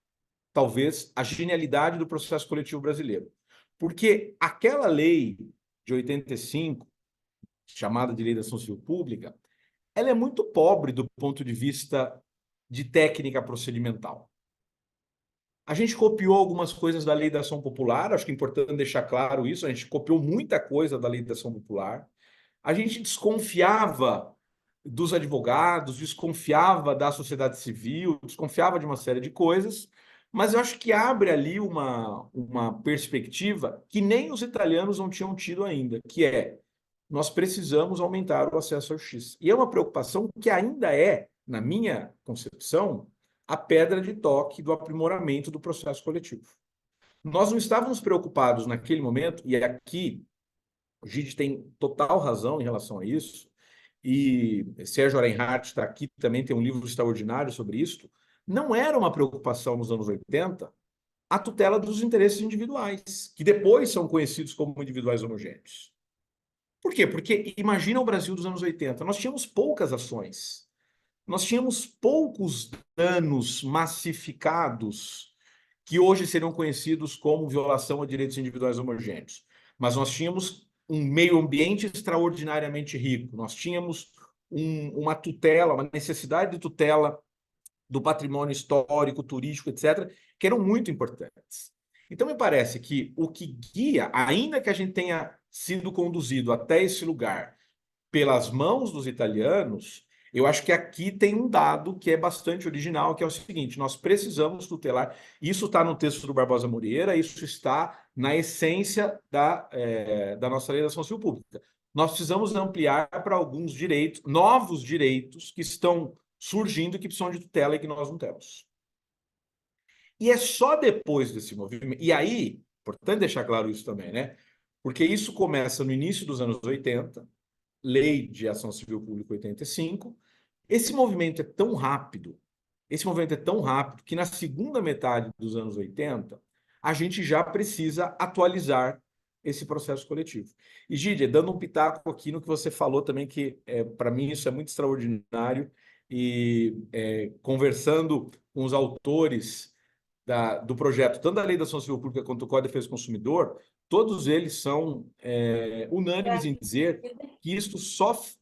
talvez, a genialidade do processo coletivo brasileiro. Porque aquela lei de 85, chamada de Lei da Ação Civil Pública, ela é muito pobre do ponto de vista de técnica procedimental. A gente copiou algumas coisas da Lei da Ação Popular, acho que é importante deixar claro isso, a gente copiou muita coisa da Lei da Ação Popular, a gente desconfiava dos advogados, desconfiava da sociedade civil, desconfiava de uma série de coisas, mas eu acho que abre ali uma perspectiva que nem os italianos não tinham tido ainda, que é, nós precisamos aumentar o acesso à justiça. E é uma preocupação que ainda é, na minha concepção, a pedra de toque do aprimoramento do processo coletivo. Nós não estávamos preocupados naquele momento, e aqui o Gide tem total razão em relação a isso, e Sérgio Arenhardt está aqui, também tem um livro extraordinário sobre isso, não era uma preocupação nos anos 80 a tutela dos interesses individuais, que depois são conhecidos como individuais homogêneos. Por quê? Porque imagina o Brasil dos anos 80, nós tínhamos poucas ações, nós tínhamos poucos danos massificados que hoje seriam conhecidos como violação a direitos individuais homogêneos. Mas nós tínhamos um meio ambiente extraordinariamente rico, nós tínhamos uma tutela, uma necessidade de tutela do patrimônio histórico, turístico, etc., que eram muito importantes. Então, me parece que o que guia, ainda que a gente tenha sido conduzido até esse lugar pelas mãos dos italianos, eu acho que aqui tem um dado que é bastante original, que é o seguinte: nós precisamos tutelar. Isso está no texto do Barbosa Moreira, isso está na essência da nossa Lei da Ação Civil Pública. Nós precisamos ampliar para alguns direitos, novos direitos que estão surgindo, que precisam de tutela e que nós não temos. E é só depois desse movimento. E aí, importante deixar claro isso também, né? Porque isso começa no início dos anos 80, Lei de Ação Civil Pública 85. Esse movimento é tão rápido, que na segunda metade dos anos 80, a gente já precisa atualizar esse processo coletivo. E, Gide, dando um pitaco aqui no que você falou também, que para mim isso é muito extraordinário, e conversando com os autores do projeto, tanto da Lei da Ação Civil Pública quanto do Código de Defesa do Consumidor, todos eles são unânimes em dizer que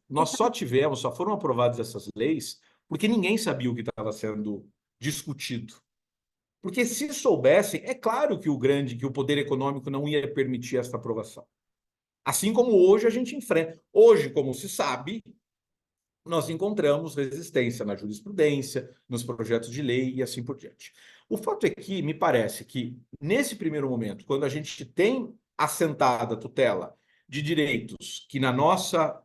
nós só foram aprovadas essas leis porque ninguém sabia o que estava sendo discutido. Porque se soubessem, é claro que o poder econômico não ia permitir essa aprovação. Assim como hoje a gente enfrenta. Hoje, como se sabe, nós encontramos resistência na jurisprudência, nos projetos de lei e assim por diante. O fato é que, me parece que, nesse primeiro momento, quando a gente tem assentada a tutela de direitos que, na nossa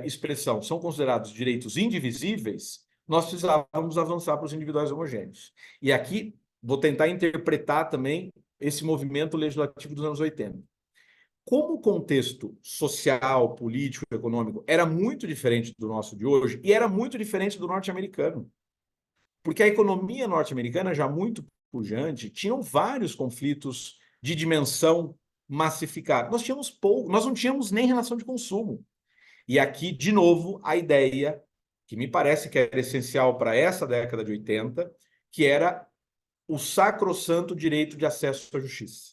expressão, são considerados direitos indivisíveis, nós precisávamos avançar para os individuais homogêneos. E aqui, vou tentar interpretar também esse movimento legislativo dos anos 80. Como o contexto social, político, econômico era muito diferente do nosso de hoje, e era muito diferente do norte-americano. Porque a economia norte-americana, já muito pujante, tinham vários conflitos de dimensão massificada. Nós não tínhamos nem relação de consumo. E aqui, de novo, a ideia, que me parece que era essencial para essa década de 80, que era o sacrossanto direito de acesso à justiça.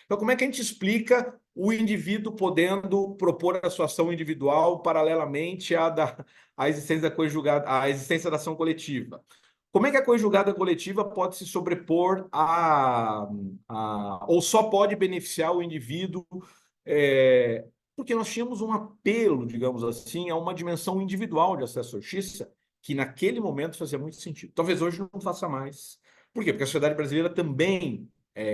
Então, como é que a gente explica o indivíduo podendo propor a sua ação individual paralelamente à existência da coisa-julgada, à existência da ação coletiva. Como é que a coisa-julgada coletiva pode se sobrepor ou só pode beneficiar o indivíduo? Porque nós tínhamos um apelo, digamos assim, a uma dimensão individual de acesso à justiça, que naquele momento fazia muito sentido. Talvez hoje não faça mais. Por quê? Porque a sociedade brasileira também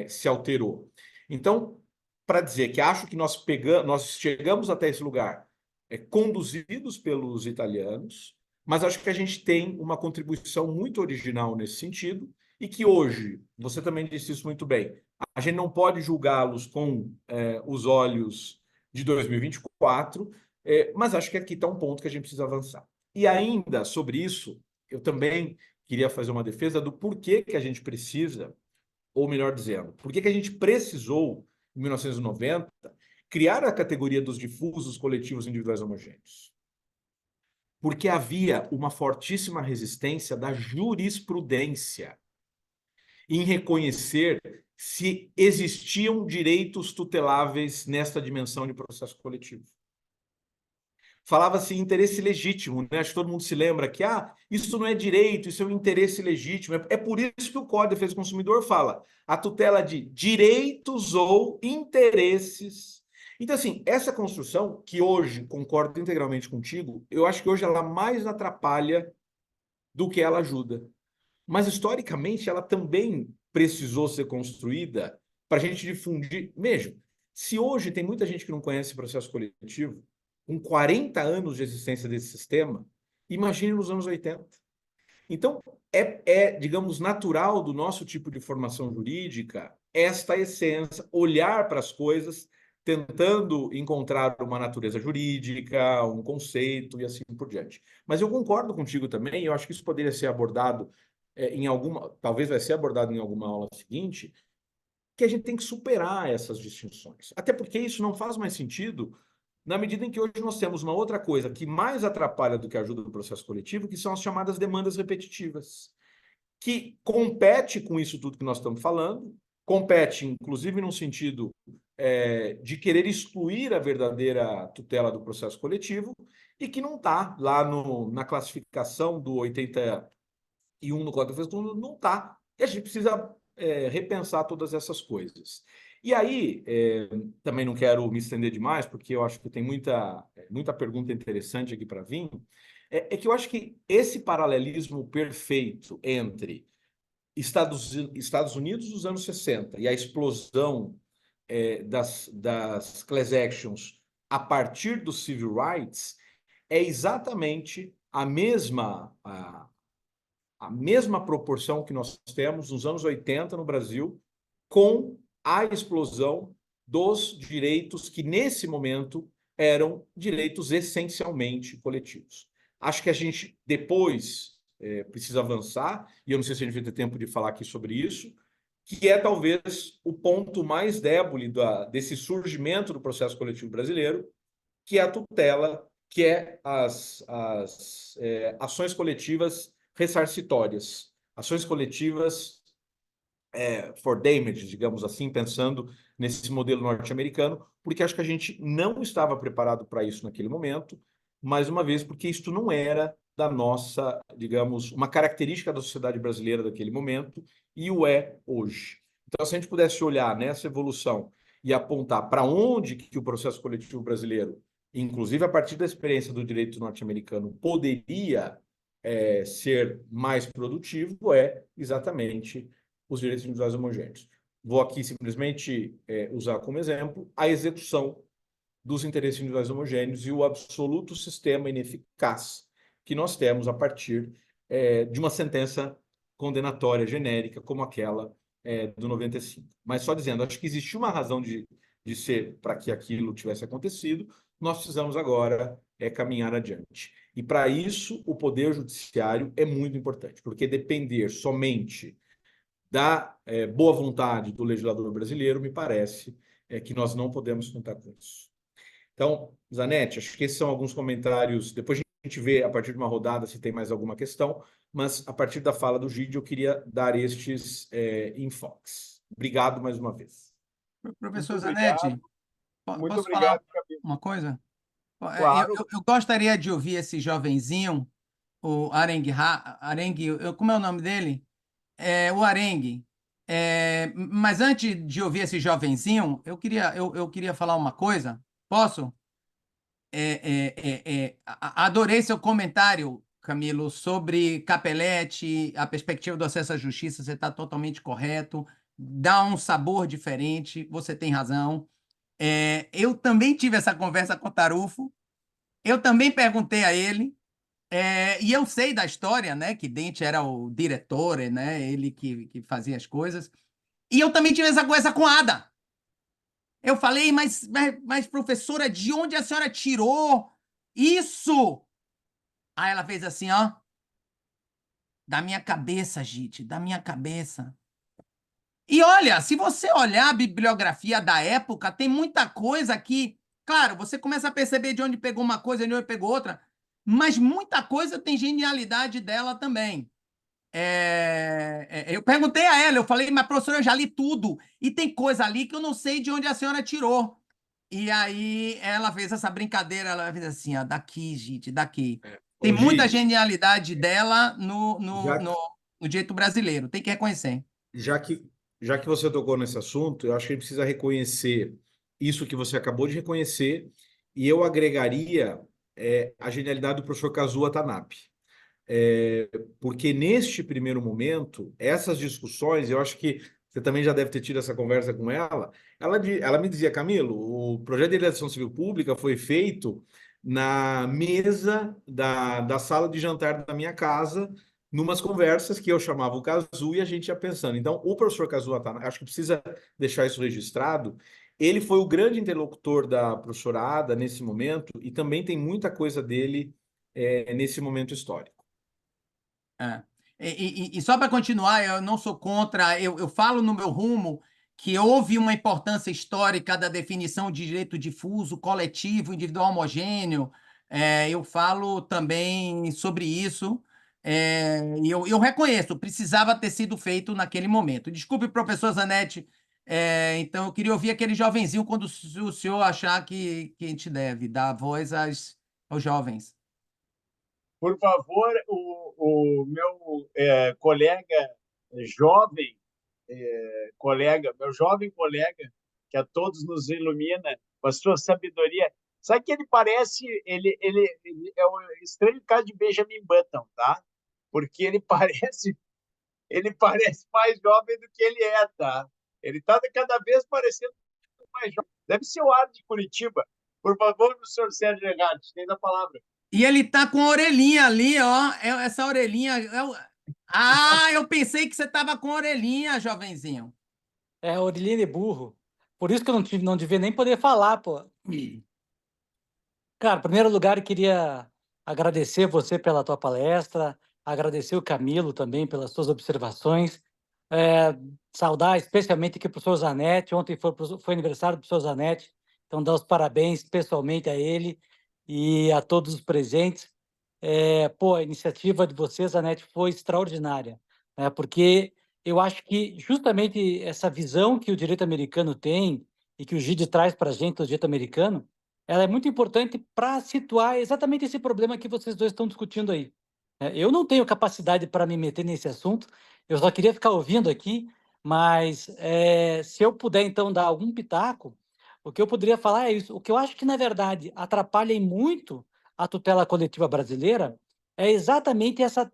se alterou. Então, para dizer que acho que nós chegamos até esse lugar conduzidos pelos italianos, mas acho que a gente tem uma contribuição muito original nesse sentido e que hoje, você também disse isso muito bem, a gente não pode julgá-los com os olhos de 2024, mas acho que aqui está um ponto que a gente precisa avançar. E ainda sobre isso, eu também queria fazer uma defesa do porquê que a gente precisa, ou melhor dizendo, porquê que a gente precisou, em 1990, criar a categoria dos difusos coletivos individuais homogêneos. Porque havia uma fortíssima resistência da jurisprudência em reconhecer se existiam direitos tuteláveis nesta dimensão de processo coletivo. Falava-se em interesse legítimo, né? Acho que todo mundo se lembra que isso não é direito, isso é um interesse legítimo. É por isso que o Código de Defesa do Consumidor fala a tutela de direitos ou interesses. Então, assim, essa construção, que hoje concordo integralmente contigo, eu acho que hoje ela mais atrapalha do que ela ajuda. Mas, historicamente, ela também precisou ser construída para a gente difundir. Veja, se hoje tem muita gente que não conhece processo coletivo, com 40 anos de existência desse sistema, imagine nos anos 80. Então, digamos, natural do nosso tipo de formação jurídica esta essência, olhar para as coisas, tentando encontrar uma natureza jurídica, um conceito e assim por diante. Mas eu concordo contigo também, eu acho que isso poderia ser abordado talvez vai ser abordado em alguma aula seguinte, que a gente tem que superar essas distinções. Até porque isso não faz mais sentido na medida em que hoje nós temos uma outra coisa que mais atrapalha do que ajuda no processo coletivo, que são as chamadas demandas repetitivas, que compete com isso tudo que nós estamos falando, compete, inclusive, num sentido de querer excluir a verdadeira tutela do processo coletivo, e que não está lá na classificação do 81 no Código de Defesa do Consumidor, não está. E a gente precisa repensar todas essas coisas. E aí, também não quero me estender demais, porque eu acho que tem muita pergunta interessante aqui para vir, que eu acho que esse paralelismo perfeito entre Estados Unidos dos anos 60 e a explosão das class actions a partir dos civil rights é exatamente a mesma proporção que nós temos nos anos 80 no Brasil com a explosão dos direitos que, nesse momento, eram direitos essencialmente coletivos. Acho que a gente, depois, precisa avançar, e eu não sei se a gente vai ter tempo de falar aqui sobre isso, que é talvez o ponto mais débil desse surgimento do processo coletivo brasileiro, que é a tutela, que é as ações coletivas ressarcitórias, ações coletivas for damage, digamos assim, pensando nesse modelo norte-americano, porque acho que a gente não estava preparado para isso naquele momento, mais uma vez, porque isso não era da nossa, digamos, uma característica da sociedade brasileira daquele momento, e o é hoje. Então, se a gente pudesse olhar nessa evolução e apontar para onde que o processo coletivo brasileiro, inclusive a partir da experiência do direito norte-americano, poderia ser mais produtivo, exatamente os direitos individuais homogêneos. Vou aqui simplesmente usar como exemplo a execução dos interesses individuais homogêneos e o absoluto sistema ineficaz que nós temos a partir de uma sentença condenatória genérica como aquela do 95. Mas só dizendo, acho que existiu uma razão de ser para que aquilo tivesse acontecido, nós precisamos agora caminhar adiante. E para isso, o Poder Judiciário é muito importante, porque depender somente da boa vontade do legislador brasileiro, me parece que nós não podemos contar com isso. Então, Zanetti, acho que esses são alguns comentários. Depois a gente vê, a partir de uma rodada, se tem mais alguma questão, mas a partir da fala do Gide, eu queria dar estes enfoques. Obrigado mais uma vez. Professor Muito Zanetti, obrigado. Muito Posso falar obrigado, Camilo. uma coisa? Claro. Eu gostaria de ouvir esse jovenzinho, o Arengue, como é o nome dele? O Arengue. Mas antes de ouvir esse jovenzinho, eu queria falar uma coisa. Posso? Adorei seu comentário, Camilo, sobre Capelletti, a perspectiva do acesso à justiça. Você está totalmente correto. Dá um sabor diferente. Você tem razão. Eu também tive essa conversa com o Tarufo. Eu também perguntei a ele. E eu sei da história, né? Que Dente era o diretor, né? Ele que fazia as coisas. E eu também tive essa conversa com a Ada. Eu falei, mas professora, de onde a senhora tirou isso? Aí ela fez assim, ó. Da minha cabeça, gente, da minha cabeça. E olha, se você olhar a bibliografia da época, tem muita coisa que, claro, você começa a perceber de onde pegou uma coisa e de onde pegou outra, mas muita coisa tem genialidade dela também. Eu perguntei a ela, eu falei, mas professora, eu já li tudo, e tem coisa ali que eu não sei de onde a senhora tirou. E aí ela fez essa brincadeira, ela fez assim, ó, daqui, gente, daqui. Tem Ô, muita Gide, genialidade dela já, no direito brasileiro, tem que reconhecer. já que, já que você tocou nesse assunto, eu acho que a gente precisa reconhecer isso que você acabou de reconhecer, e eu agregaria a genialidade do professor Kazuo Watanabe. Porque neste primeiro momento, essas discussões, eu acho que você também já deve ter tido essa conversa com ela, ela me dizia, Camilo, o projeto de legislação civil pública foi feito na mesa da sala de jantar da minha casa, numas conversas que eu chamava o Kazu e a gente ia pensando. Então, o professor Kazu Watanabe, acho que precisa deixar isso registrado, ele foi o grande interlocutor da professora Ada nesse momento e também tem muita coisa dele nesse momento histórico. É. E só para continuar, eu não sou contra, eu falo no meu rumo que houve uma importância histórica da definição de direito difuso, coletivo, individual homogêneo. Eu falo também sobre isso, e eu reconheço, precisava ter sido feito naquele momento. Desculpe, professor Zanetti, então eu queria ouvir aquele jovenzinho quando o senhor achar que a gente deve dar voz aos jovens. Por favor, o meu colega jovem, meu jovem colega, que a todos nos ilumina com a sua sabedoria. Sabe que ele parece, ele é o estranho caso de Benjamin Button, tá? Porque ele parece mais jovem do que ele é, tá? Ele está cada vez parecendo mais jovem. Deve ser o ar de Curitiba. Por favor, o senhor Sérgio Regatti, tem a palavra. E ele tá com a orelhinha ali, ó. Essa orelhinha. Eu pensei que você tava com a orelhinha, jovenzinho. Orelhinha de burro. Por isso que eu não devia nem poder falar, pô. Cara, em primeiro lugar, eu queria agradecer você pela tua palestra, agradecer o Camilo também pelas suas observações, saudar especialmente aqui o professor Zanetti. Ontem foi aniversário do professor Zanetti, então dar os parabéns especialmente a ele e a todos os presentes. A iniciativa de vocês, Zanetti, foi extraordinária, né? Porque eu acho que justamente essa visão que o direito americano tem e que o Gide traz para a gente do direito americano, ela é muito importante para situar exatamente esse problema que vocês dois estão discutindo aí. Eu não tenho capacidade para me meter nesse assunto, eu só queria ficar ouvindo aqui, mas se eu puder, então, dar algum pitaco, o que eu poderia falar é isso. O que eu acho que, na verdade, atrapalha em muito a tutela coletiva brasileira é exatamente essa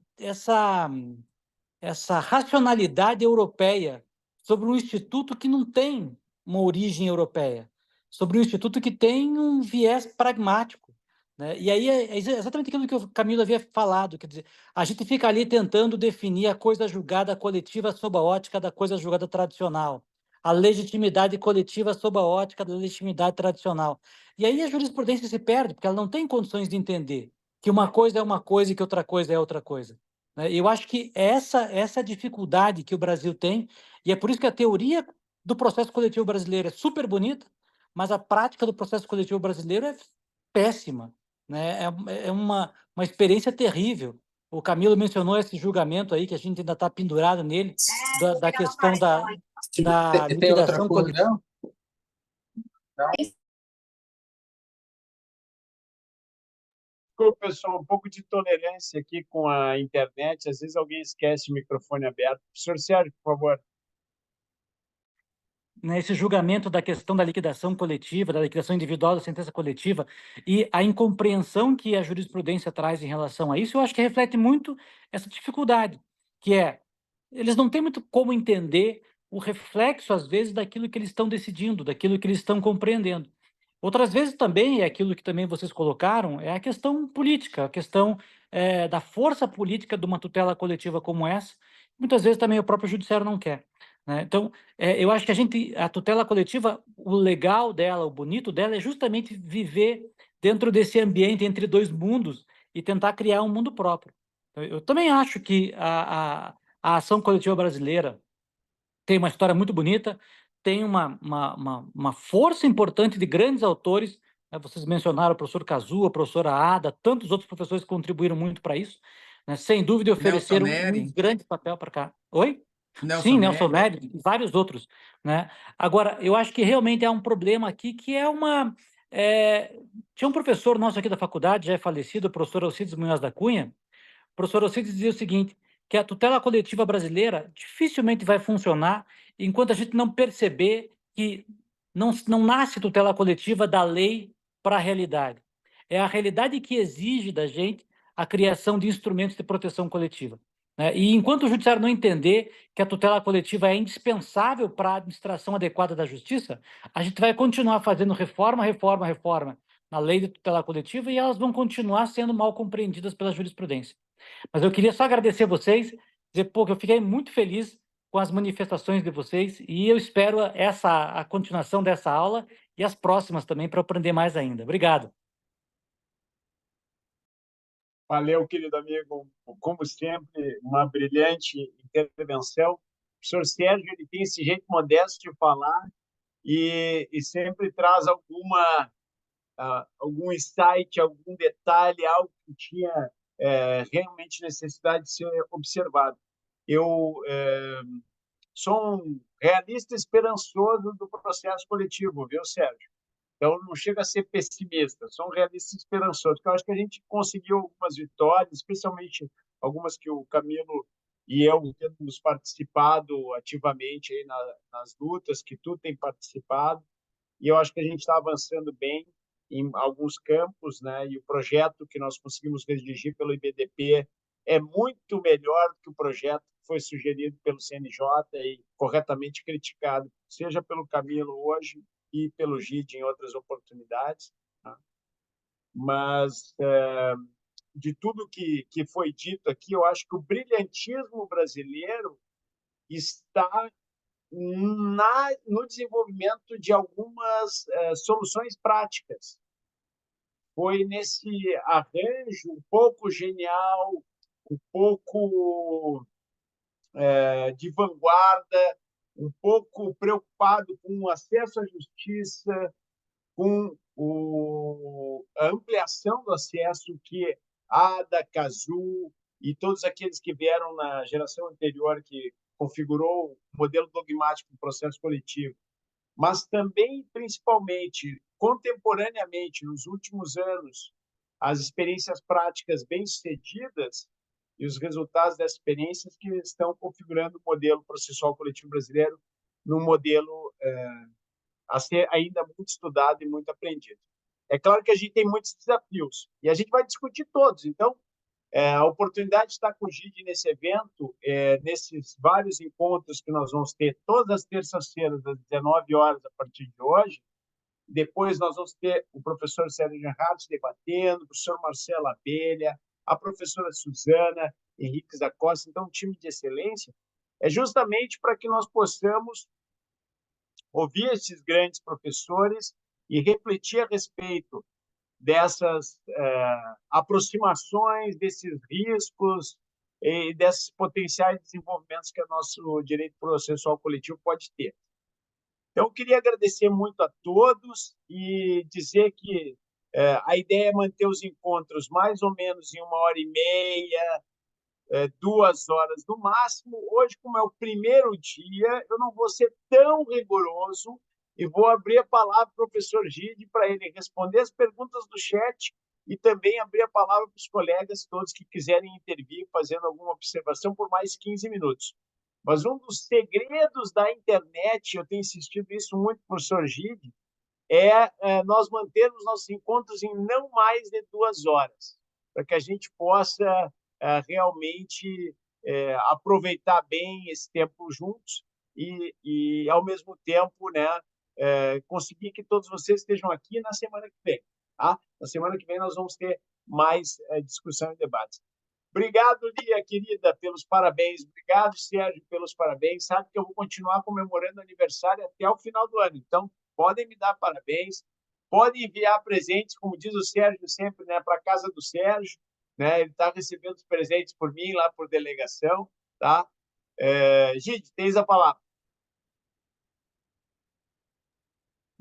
racionalidade europeia sobre um instituto que não tem uma origem europeia, sobre um instituto que tem um viés pragmático, né? E aí é exatamente aquilo que o Camilo havia falado, quer dizer, a gente fica ali tentando definir a coisa julgada coletiva sob a ótica da coisa julgada tradicional, a legitimidade coletiva sob a ótica da legitimidade tradicional. E aí a jurisprudência se perde, porque ela não tem condições de entender que uma coisa é uma coisa e que outra coisa é outra coisa. Eu acho que essa dificuldade que o Brasil tem, e é por isso que a teoria do processo coletivo brasileiro é super bonita, mas a prática do processo coletivo brasileiro é péssima, né? É uma experiência terrível. O Camilo mencionou esse julgamento aí, que a gente ainda está pendurado nele, da questão da Tem outra liquidação coisa, coletiva. não? Não? Desculpa, pessoal, um pouco de tolerância aqui com a internet. Às vezes alguém esquece o microfone aberto. Professor Sérgio, por favor. Nesse julgamento da questão da liquidação coletiva, da liquidação individual da sentença coletiva e a incompreensão que a jurisprudência traz em relação a isso, eu acho que reflete muito essa dificuldade, que é, eles não têm muito como entender o reflexo, às vezes, daquilo que eles estão decidindo, daquilo que eles estão compreendendo. Outras vezes também, é aquilo que também vocês colocaram, é a questão política, a questão da força política de uma tutela coletiva como essa, muitas vezes também o próprio judiciário não quer, né? Então, eu acho que a tutela coletiva, o legal dela, o bonito dela é justamente viver dentro desse ambiente entre dois mundos e tentar criar um mundo próprio. Eu também acho que a ação coletiva brasileira tem uma história muito bonita, tem uma força importante de grandes autores, né? Vocês mencionaram o professor Kazuo, a professora Ada, tantos outros professores que contribuíram muito para isso, né? Sem dúvida Nelson ofereceram um Neri. grande papel para cá. Oi? Nelson Sim, Nelson Neri. Neri e vários outros, né? Agora, eu acho que realmente há um problema aqui que é tinha um professor nosso aqui da faculdade, já é falecido, o professor Alcides Munhoz da Cunha. O professor Alcides dizia o seguinte, que a tutela coletiva brasileira dificilmente vai funcionar enquanto a gente não perceber que não nasce tutela coletiva da lei para a realidade. É a realidade que exige da gente a criação de instrumentos de proteção coletiva, né? E enquanto o judiciário não entender que a tutela coletiva é indispensável para a administração adequada da justiça, a gente vai continuar fazendo reforma na lei de tutela coletiva e elas vão continuar sendo mal compreendidas pela jurisprudência. Mas eu queria só agradecer vocês, dizer, pô, que eu fiquei muito feliz com as manifestações de vocês e eu espero a continuação dessa aula e as próximas também para aprender mais ainda. Obrigado. Valeu, querido amigo. Como sempre, uma brilhante intervenção. O professor Sérgio, ele tem esse jeito modesto de falar e sempre traz algum insight, algum detalhe, algo que tinha realmente necessidade de ser observado. Eu sou um realista esperançoso do processo coletivo, viu, Sérgio? Então, não chega a ser pessimista, sou um realista esperançoso, porque eu acho que a gente conseguiu algumas vitórias, especialmente algumas que o Camilo e eu temos participado ativamente aí nas lutas, que tu tem participado, e eu acho que a gente está avançando bem em alguns campos, né? E o projeto que nós conseguimos redigir pelo IBDP é muito melhor do que o projeto que foi sugerido pelo CNJ e corretamente criticado, seja pelo Camilo hoje e pelo GID em outras oportunidades. Tá? Mas, de tudo que foi dito aqui, eu acho que o brilhantismo brasileiro está no desenvolvimento de algumas soluções práticas. Foi nesse arranjo um pouco genial, um pouco de vanguarda, um pouco preocupado com o acesso à justiça, com a ampliação do acesso que a Ada, Kazuo e todos aqueles que vieram na geração anterior que configurou o modelo dogmático do processo coletivo, mas também, principalmente, contemporaneamente, nos últimos anos, as experiências práticas bem-sucedidas e os resultados dessas experiências que estão configurando o modelo processual coletivo brasileiro num modelo a ser ainda muito estudado e muito aprendido. É claro que a gente tem muitos desafios e a gente vai discutir todos. Então, a oportunidade de estar com o GID nesse evento, nesses vários encontros que nós vamos ter todas as terças-feiras, às 19 horas, a partir de hoje. Depois nós vamos ter o professor Sérgio Gerhardt debatendo, o professor Marcelo Abelha, a professora Suzana Henriques da Costa. Então, um time de excelência é justamente para que nós possamos ouvir esses grandes professores e refletir a respeito dessas aproximações, desses riscos e desses potenciais desenvolvimentos que o nosso direito processual coletivo pode ter. Então, eu queria agradecer muito a todos e dizer que a ideia é manter os encontros mais ou menos em 1h30, 2 horas no máximo. Hoje, como é o primeiro dia, eu não vou ser tão rigoroso e vou abrir a palavra para o professor Gide para ele responder as perguntas do chat e também abrir a palavra para os colegas todos que quiserem intervir, fazendo alguma observação por mais 15 minutos. Mas um dos segredos da internet, eu tenho insistido isso muito, professor Gide, nós mantermos nossos encontros em não mais de 2 horas, para que a gente possa realmente aproveitar bem esse tempo juntos e ao mesmo tempo, né, conseguir que todos vocês estejam aqui na semana que vem. Tá? Na semana que vem nós vamos ter mais discussão e debates. Obrigado, Lia, querida, pelos parabéns. Obrigado, Sérgio, pelos parabéns. Sabe que eu vou continuar comemorando aniversário até o final do ano. Então, podem me dar parabéns. Podem enviar presentes, como diz o Sérgio sempre, né, para a casa do Sérgio. Né? Ele está recebendo os presentes por mim, lá por delegação. Tá? Gide, tens a palavra.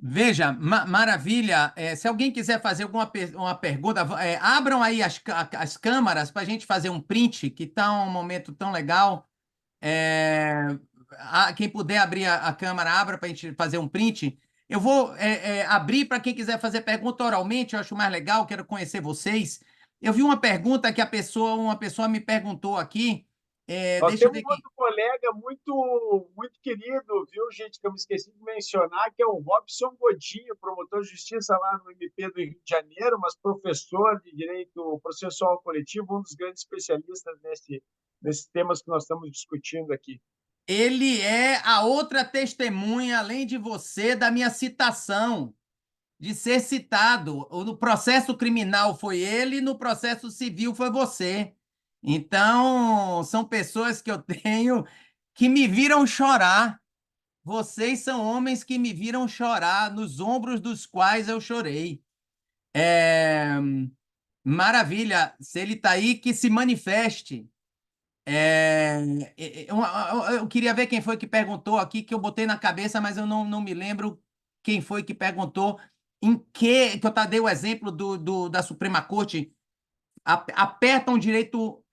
Veja, maravilha. Se alguém quiser fazer uma pergunta, abram aí as câmaras para a gente fazer um print, que está um momento tão legal. Quem puder abrir a câmera, abra para a gente fazer um print. Eu vou abrir para quem quiser fazer pergunta oralmente, eu acho mais legal, quero conhecer vocês. Eu vi uma pergunta que uma pessoa me perguntou aqui. Nós Deixa eu temos ver um outro colega muito querido, viu, gente, que eu me esqueci de mencionar, que é o Robson Godinho, promotor de justiça lá no MP do Rio de Janeiro, mas professor de direito processual coletivo, um dos grandes especialistas nesses temas que nós estamos discutindo aqui. Ele é a outra testemunha, além de você, da minha citação, de ser citado. No processo criminal foi ele, no processo civil foi você. Então, são pessoas que eu tenho que me viram chorar. Vocês são homens que me viram chorar, nos ombros dos quais eu chorei. Maravilha. Se ele está aí, que se manifeste. Eu queria ver quem foi que perguntou aqui, que eu botei na cabeça, mas eu não me lembro quem foi que perguntou. Que eu dei o exemplo da Suprema Corte. Aperta um direito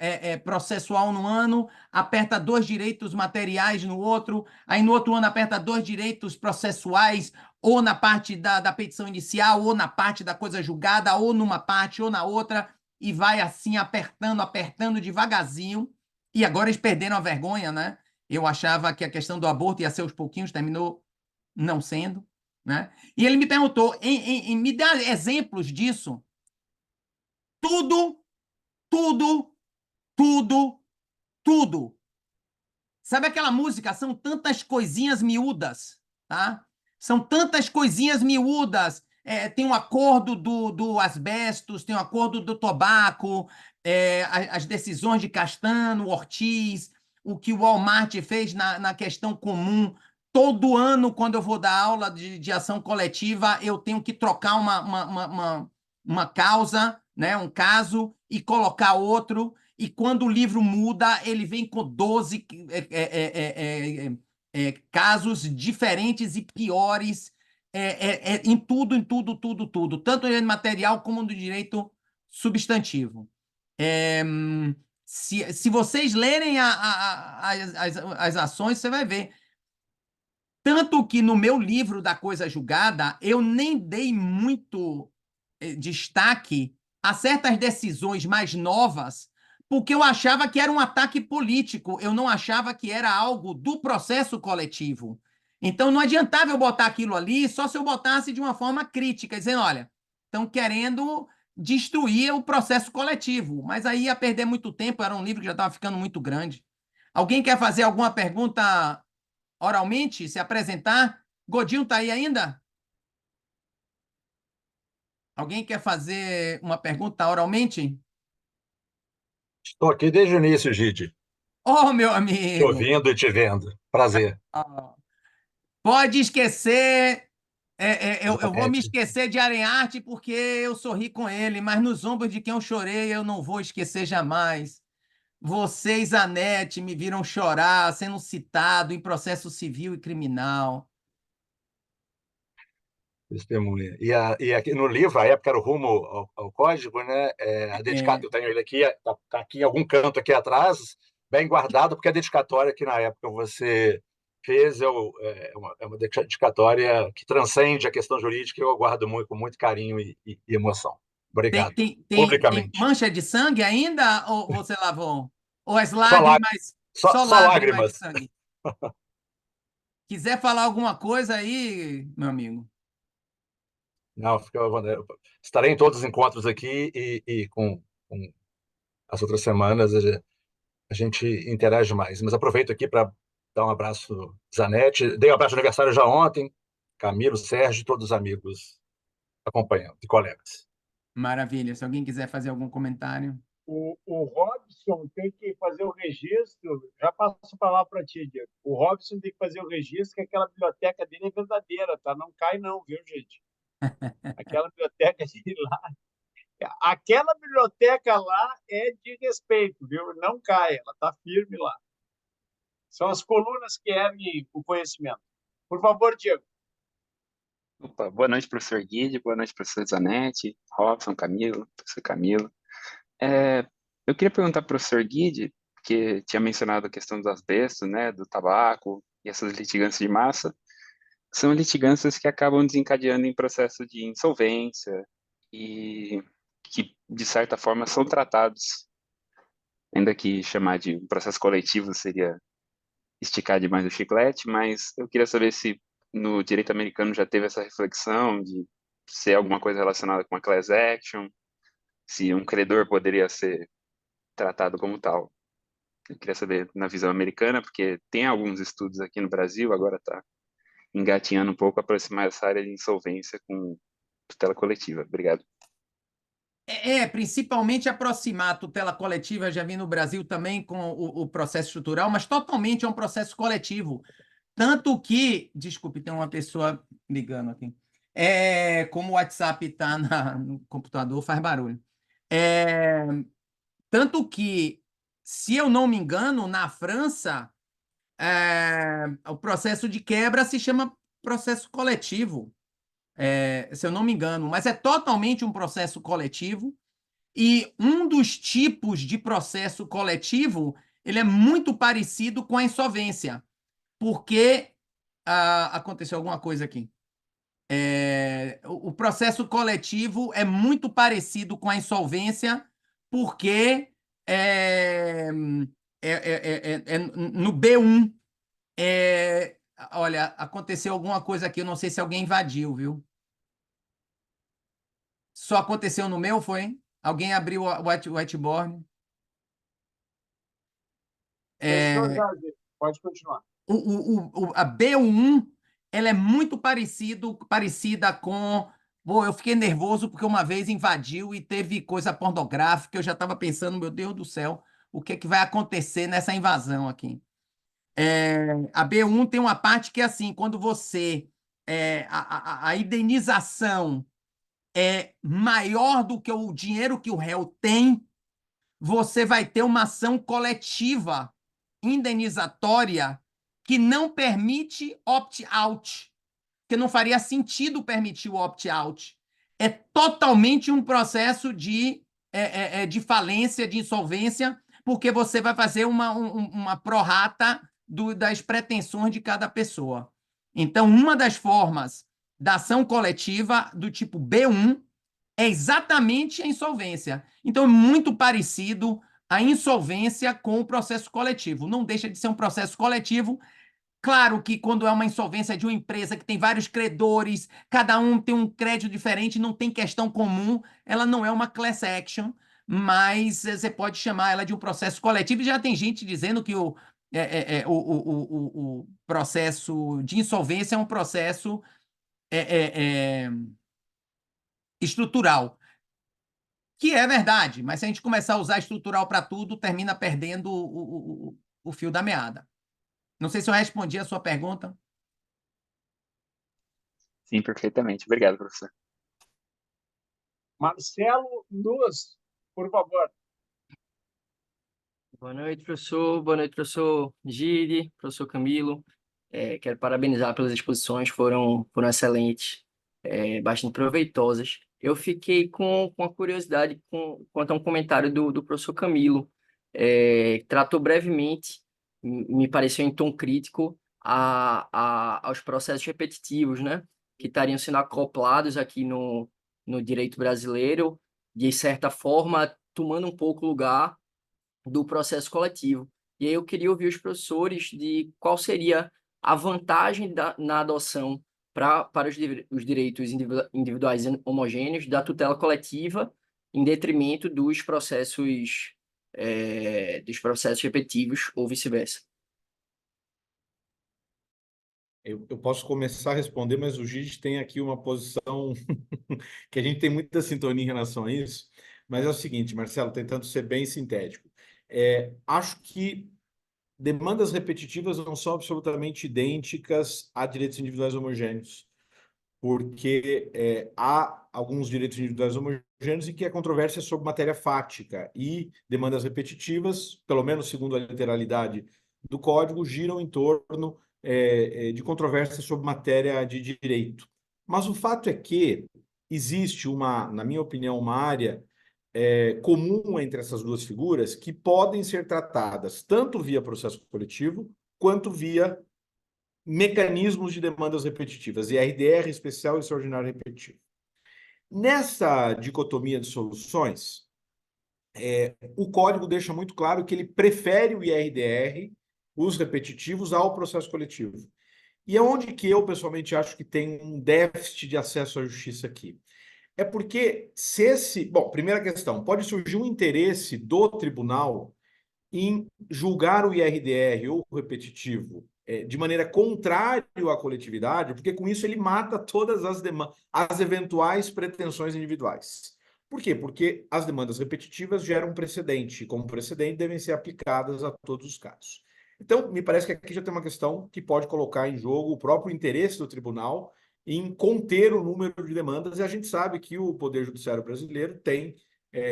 processual no ano, aperta 2 direitos materiais no outro, aí no outro ano aperta 2 direitos processuais, ou na parte da petição inicial, ou na parte da coisa julgada, ou numa parte, ou na outra, e vai assim apertando devagarzinho. E agora eles perderam a vergonha, né? Eu achava que a questão do aborto ia ser aos pouquinhos, terminou não sendo, né? E ele me perguntou, me dá exemplos disso. Tudo, tudo, tudo. Sabe aquela música? São tantas coisinhas miúdas, tá? São tantas coisinhas miúdas. Tem um acordo do asbestos, tem um acordo do tabaco, as decisões de Caetano, Ortiz, o que o Walmart fez na questão comum. Todo ano, quando eu vou dar aula de ação coletiva, eu tenho que trocar uma causa, né, um caso, e colocar outro. E quando o livro muda, ele vem com 12 casos diferentes e piores em tudo, tudo. Tanto no direito material como no direito substantivo. Se vocês lerem as ações, você vai ver. Tanto que no meu livro da Coisa Julgada, eu nem dei muito destaque a certas decisões mais novas, porque eu achava que era um ataque político, eu não achava que era algo do processo coletivo. Então não adiantava eu botar aquilo ali só se eu botasse de uma forma crítica, dizendo, olha, estão querendo destruir o processo coletivo, mas aí ia perder muito tempo, era um livro que já estava ficando muito grande. Alguém quer fazer alguma pergunta oralmente, se apresentar? Godinho está aí ainda? Alguém quer fazer uma pergunta oralmente? Estou aqui desde o início, Gide, Oh, meu te amigo! ouvindo e te vendo. Prazer. Ah, pode esquecer. Eu vou me Exatamente. esquecer de Arenharte porque eu sorri com ele, mas nos ombros de quem eu chorei eu não vou esquecer jamais. Vocês, Anete, me viram chorar sendo citado em processo civil e criminal. Testemunha. E aqui no livro, a época era o Rumo ao Código, né? A dedicatória, eu tenho ele aqui, está aqui em algum canto aqui atrás, bem guardado, porque a dedicatória que na época você fez é uma dedicatória que transcende a questão jurídica e eu guardo muito, com muito carinho e emoção. Obrigado. Tem Publicamente. mancha de sangue ainda ou você lavou? Ou as Só lágrimas, só Só lágrimas de lágrimas. sangue? Quiser falar alguma coisa aí, meu amigo? Não, estarei em todos os encontros aqui e com as outras semanas a gente interage mais. Mas aproveito aqui para dar um abraço, Zanetti. Dei um abraço de aniversário já ontem. Camilo, Sérgio e todos os amigos acompanhando, e colegas. Maravilha. Se alguém quiser fazer algum comentário. O Robson tem que fazer o registro, já passo a palavra para ti, Diego. O Robson tem que fazer o registro, que aquela biblioteca dele é verdadeira, tá? Não cai não, viu, gente? Aquela biblioteca dele lá, aquela biblioteca lá é de respeito, viu? Não cai, ela tá firme lá. São as colunas que erguem o conhecimento. Por favor, Diego. Opa, boa noite, professor Guide, boa noite, professor Zanetti, Robson, Camilo, professor Camilo. Eu queria perguntar para o professor Guide, que tinha mencionado a questão do asbesto, né, do tabaco e essas litigâncias de massa, são litigâncias que acabam desencadeando em processo de insolvência e que, de certa forma, são tratados, ainda que chamar de um processo coletivo seria esticar demais o chiclete, mas eu queria saber se no direito americano já teve essa reflexão de ser alguma coisa relacionada com a class action, se um credor poderia ser tratado como tal. Eu queria saber na visão americana, porque tem alguns estudos aqui no Brasil, agora está engatinhando um pouco, aproximar essa área de insolvência com tutela coletiva. Obrigado. Principalmente aproximar a tutela coletiva, já vi no Brasil também com o processo estrutural, mas totalmente é um processo coletivo. Tanto que, desculpe, tem uma pessoa ligando aqui. Como o WhatsApp está no computador, faz barulho. Tanto que, se eu não me engano, na França, o processo de quebra se chama processo coletivo, se eu não me engano, mas é totalmente um processo coletivo. E um dos tipos de processo coletivo, ele é muito parecido com a insolvência, porque aconteceu alguma coisa aqui. O processo coletivo é muito parecido com a insolvência, porque no B1, olha, aconteceu alguma coisa aqui, eu não sei se alguém invadiu, viu? Só aconteceu no meu, foi? Alguém abriu o whiteboard? Pode continuar. A B1, ela é muito parecida com... Pô, eu fiquei nervoso porque uma vez invadiu e teve coisa pornográfica, eu já estava pensando, meu Deus do céu, o que é que vai acontecer nessa invasão aqui? A B1 tem uma parte que é assim, quando você... a indenização é maior do que o dinheiro que o réu tem, você vai ter uma ação coletiva indenizatória que não permite opt-out, que não faria sentido permitir o opt-out. É totalmente um processo de falência, de insolvência, porque você vai fazer uma prorata das pretensões de cada pessoa. Então, uma das formas da ação coletiva do tipo B1 é exatamente a insolvência. Então, é muito parecido a insolvência com o processo coletivo. Não deixa de ser um processo coletivo. Claro que quando é uma insolvência de uma empresa que tem vários credores, cada um tem um crédito diferente, não tem questão comum, ela não é uma class action, mas você pode chamar ela de um processo coletivo. E já tem gente dizendo que o processo de insolvência é um processo estrutural. Que é verdade, mas se a gente começar a usar estrutural para tudo, termina perdendo o fio da meada. Não sei se eu respondi a sua pergunta. Sim, perfeitamente. Obrigado, professor. Marcelo Luz, por favor. Boa noite, professor. Boa noite, professor Gide, professor Camilo. Quero parabenizar pelas exposições, foram excelentes, bastante proveitosas. Eu fiquei com a curiosidade quanto a um comentário do professor Camilo. Tratou brevemente, me pareceu em tom crítico, aos processos repetitivos, né, que estariam sendo acoplados aqui no direito brasileiro, de certa forma, tomando um pouco o lugar do processo coletivo. E aí eu queria ouvir os professores de qual seria a vantagem na adoção para os direitos individuais homogêneos da tutela coletiva em detrimento dos processos repetitivos ou vice-versa. Eu posso começar a responder, mas o Gide tem aqui uma posição que a gente tem muita sintonia em relação a isso. Mas é o seguinte, Marcelo, tentando ser bem sintético. Acho que demandas repetitivas não são absolutamente idênticas a direitos individuais homogêneos, porque há alguns direitos individuais homogêneos em que a controvérsia é sobre matéria fática e demandas repetitivas, pelo menos segundo a literalidade do Código, giram em torno de controvérsia sobre matéria de direito. Mas o fato é que existe na minha opinião, uma área comum entre essas duas figuras que podem ser tratadas tanto via processo coletivo quanto via mecanismos de demandas repetitivas, IRDR especial e extraordinário repetitivo. Nessa dicotomia de soluções, o código deixa muito claro que ele prefere o IRDR, os repetitivos, ao processo coletivo. E é onde que eu, pessoalmente, acho que tem um déficit de acesso à justiça aqui. É porque Bom, primeira questão, pode surgir um interesse do tribunal em julgar o IRDR ou o repetitivo de maneira contrária à coletividade, porque com isso ele mata todas as eventuais pretensões individuais. Por quê? Porque as demandas repetitivas geram um precedente, e como precedente devem ser aplicadas a todos os casos. Então, me parece que aqui já tem uma questão que pode colocar em jogo o próprio interesse do tribunal em conter o número de demandas, e a gente sabe que o Poder Judiciário brasileiro tem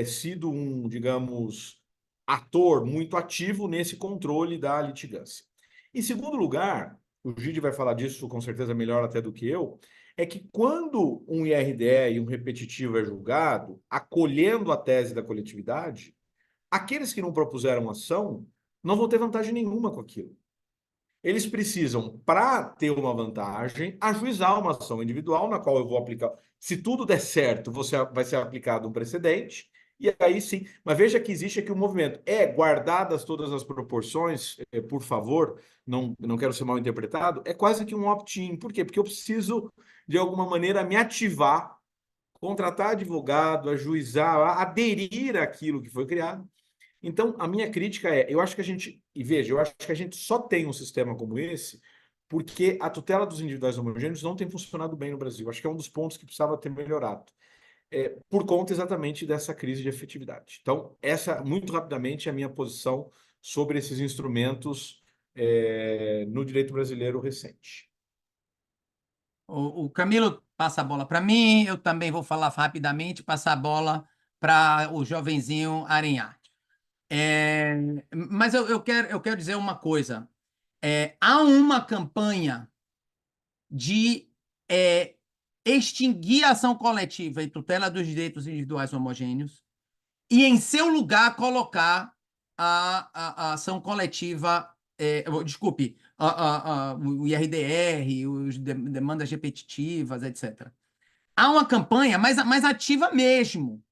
sido digamos, ator muito ativo nesse controle da litigância. Em segundo lugar, o Gide vai falar disso com certeza melhor até do que eu, é que quando um IRDE e um repetitivo é julgado, acolhendo a tese da coletividade, aqueles que não propuseram ação não vão ter vantagem nenhuma com aquilo. Eles precisam, para ter uma vantagem, ajuizar uma ação individual na qual eu vou aplicar. Se tudo der certo, vai ser aplicado um precedente, e aí sim. Mas veja que existe aqui um movimento. Guardadas todas as proporções, por favor, não quero ser mal interpretado, é quase que um opt-in. Por quê? Porque eu preciso, de alguma maneira, me ativar, contratar advogado, ajuizar, aderir àquilo que foi criado. Então, a minha crítica eu acho que eu acho que a gente só tem um sistema como esse porque a tutela dos individuais homogêneos não tem funcionado bem no Brasil. Acho que é um dos pontos que precisava ter melhorado, por conta exatamente dessa crise de efetividade. Então, essa, muito rapidamente, é a minha posição sobre esses instrumentos no direito brasileiro recente. O Camilo passa a bola para mim, eu também vou falar rapidamente, passar a bola para o jovenzinho Arenhar. Mas eu quero dizer uma coisa. Há uma campanha de extinguir a ação coletiva e tutela dos direitos individuais homogêneos e, em seu lugar, colocar a ação coletiva, desculpe, o IRDR, as demandas repetitivas, etc. Há uma campanha mais ativa mesmo.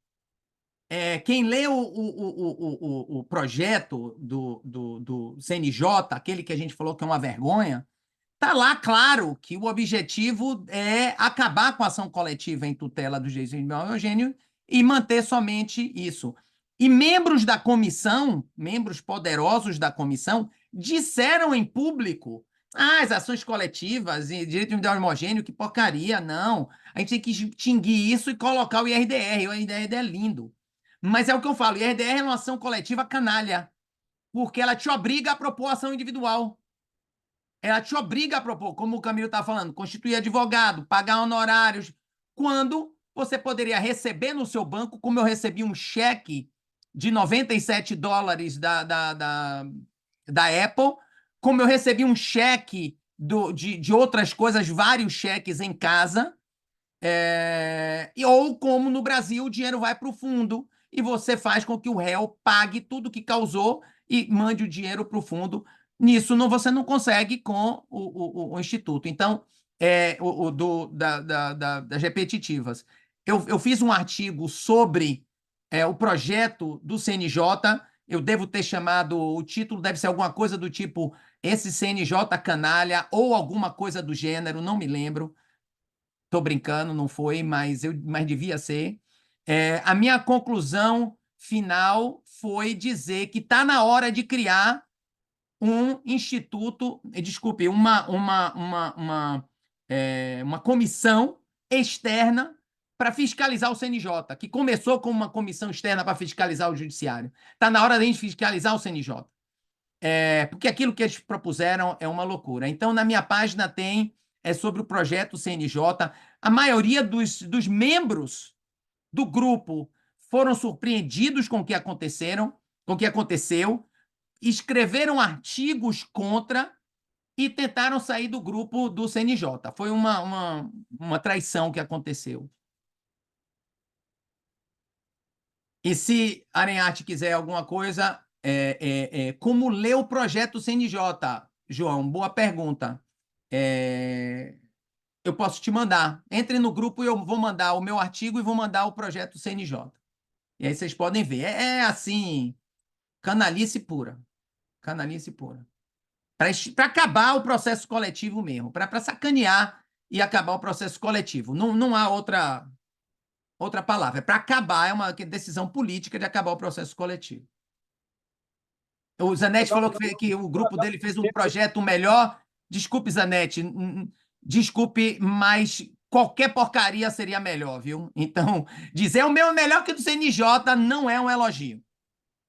Quem lê o projeto do CNJ, aquele que a gente falou que é uma vergonha, está lá claro que o objetivo é acabar com a ação coletiva em tutela do direito individual homogêneo e manter somente isso. E membros da comissão, membros poderosos da comissão, disseram em público: as ações coletivas e direito individual homogêneo, que porcaria, não. A gente tem que extinguir isso e colocar o IRDR. O IRDR é lindo. Mas é o que eu falo, o IRDR é uma ação coletiva canalha, porque ela te obriga a propor ação individual. Ela te obriga a propor, como o Camilo está falando, constituir advogado, pagar honorários, quando você poderia receber no seu banco, como eu recebi um cheque de $97 da Apple, como eu recebi um cheque de outras coisas, vários cheques em casa, ou como no Brasil o dinheiro vai para o fundo e você faz com que o réu pague tudo que causou e mande o dinheiro para o fundo. Nisso você não consegue com o Instituto. Então, das repetitivas. Eu fiz um artigo sobre o projeto do CNJ. Eu devo ter chamado, o título deve ser alguma coisa do tipo esse CNJ canalha ou alguma coisa do gênero, não me lembro. Estou brincando, não foi, mas devia ser. A minha conclusão final foi dizer que está na hora de criar um instituto, desculpe, uma comissão externa para fiscalizar o CNJ, que começou como uma comissão externa para fiscalizar o judiciário. Está na hora de a gente fiscalizar o CNJ. Porque aquilo que eles propuseram é uma loucura. Então, na minha página tem sobre o projeto CNJ. A maioria dos membros do grupo foram surpreendidos com o que aconteceu, escreveram artigos contra e tentaram sair do grupo do CNJ. Foi uma traição que aconteceu. E se Arenharte quiser alguma coisa, como ler o projeto CNJ, João? Boa pergunta. Eu posso te mandar. Entre no grupo e eu vou mandar o meu artigo e vou mandar o projeto CNJ. E aí vocês podem ver. Assim, canalice pura. Canalice pura. Para acabar o processo coletivo mesmo. Para sacanear e acabar o processo coletivo. Não há outra palavra. É para acabar, é uma decisão política de acabar o processo coletivo. O Zanetti falou que o grupo dele fez um projeto melhor. Desculpe, Zanetti. Desculpe, mas qualquer porcaria seria melhor, viu? Então, dizer o meu é melhor que o do CNJ não é um elogio.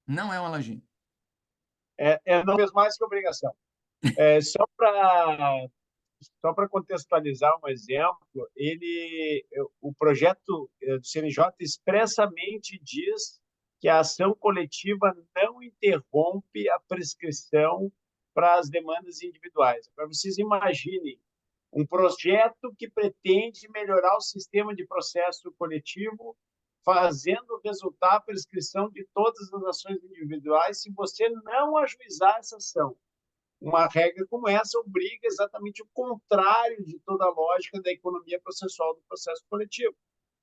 Não é um elogio. Não fez mais que obrigação. Só para contextualizar um exemplo, o projeto do CNJ expressamente diz que a ação coletiva não interrompe a prescrição para as demandas individuais. Para vocês imaginem um projeto que pretende melhorar o sistema de processo coletivo, fazendo resultar a prescrição de todas as ações individuais se você não ajuizar essa ação. Uma regra como essa obriga exatamente o contrário de toda a lógica da economia processual do processo coletivo.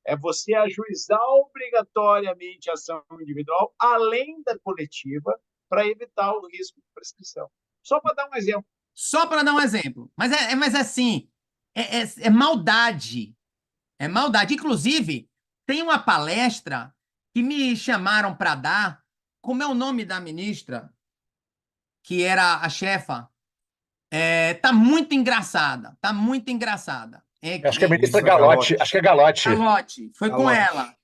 É você ajuizar obrigatoriamente a ação individual além da coletiva para evitar o risco de prescrição. Só para dar um exemplo. Só para dar um exemplo. Mas assim, é maldade. É maldade. Inclusive, tem uma palestra que me chamaram para dar. Como é o nome da ministra? Que era a chefa? Tá muito engraçada. Tá muito engraçada. Acho que é a ministra Galotti. Acho que é Galotti. Galotti. Foi com Galotti. ela.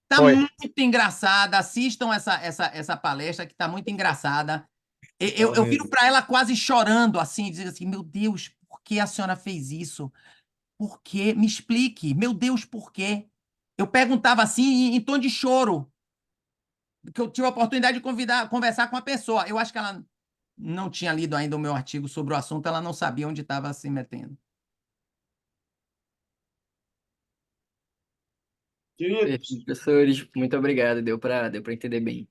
Tá muito engraçada. Assistam essa palestra que tá muito engraçada. Eu viro para ela quase chorando, assim, dizendo assim, meu Deus, por que a senhora fez isso? Por quê? Me explique. Meu Deus, por quê? Eu perguntava assim, em tom de choro, que eu tive a oportunidade de conversar com a pessoa. Eu acho que ela não tinha lido ainda o meu artigo sobre o assunto, ela não sabia onde estava se metendo. Queridos, Professores, muito obrigado. Deu para entender bem.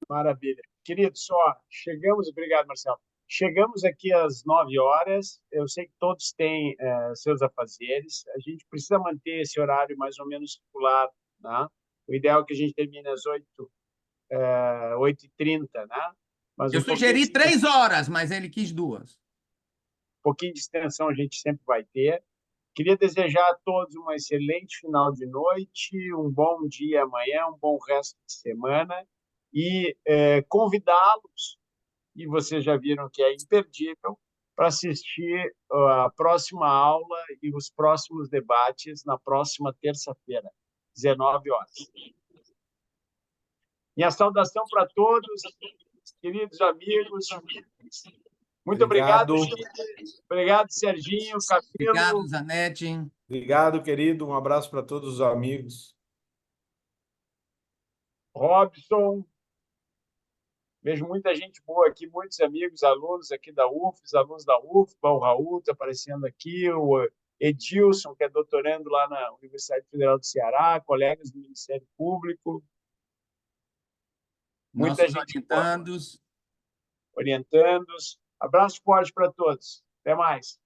maravilha. Queridos, obrigado, Marcelo. Chegamos aqui às 9 horas. Eu sei que todos têm seus afazeres. A gente precisa manter esse horário mais ou menos circular, né? O ideal é que a gente termine às 8h30, né? Mas Eu sugeri 3 horas, mas ele quis 2. Um pouquinho de extensão a gente sempre vai ter. Queria desejar a todos um excelente final de noite, um bom dia amanhã, um bom resto de semana e convidá-los, e vocês já viram que é imperdível, para assistir a próxima aula e os próximos debates na próxima terça-feira, 19 horas. Minha saudação para todos, queridos amigos. Muito obrigado. Obrigado, Serginho, Camilo. Obrigado, Zanetti. Obrigado, querido. Um abraço para todos os amigos. Robson. Vejo muita gente boa aqui, muitos amigos, alunos aqui da UFES, alunos da UFBA, o Raul está aparecendo aqui, o Edilson, que é doutorando lá na Universidade Federal do Ceará, colegas do Ministério Público. Muita gente orientandos. Orientandos. Abraço forte para todos. Até mais.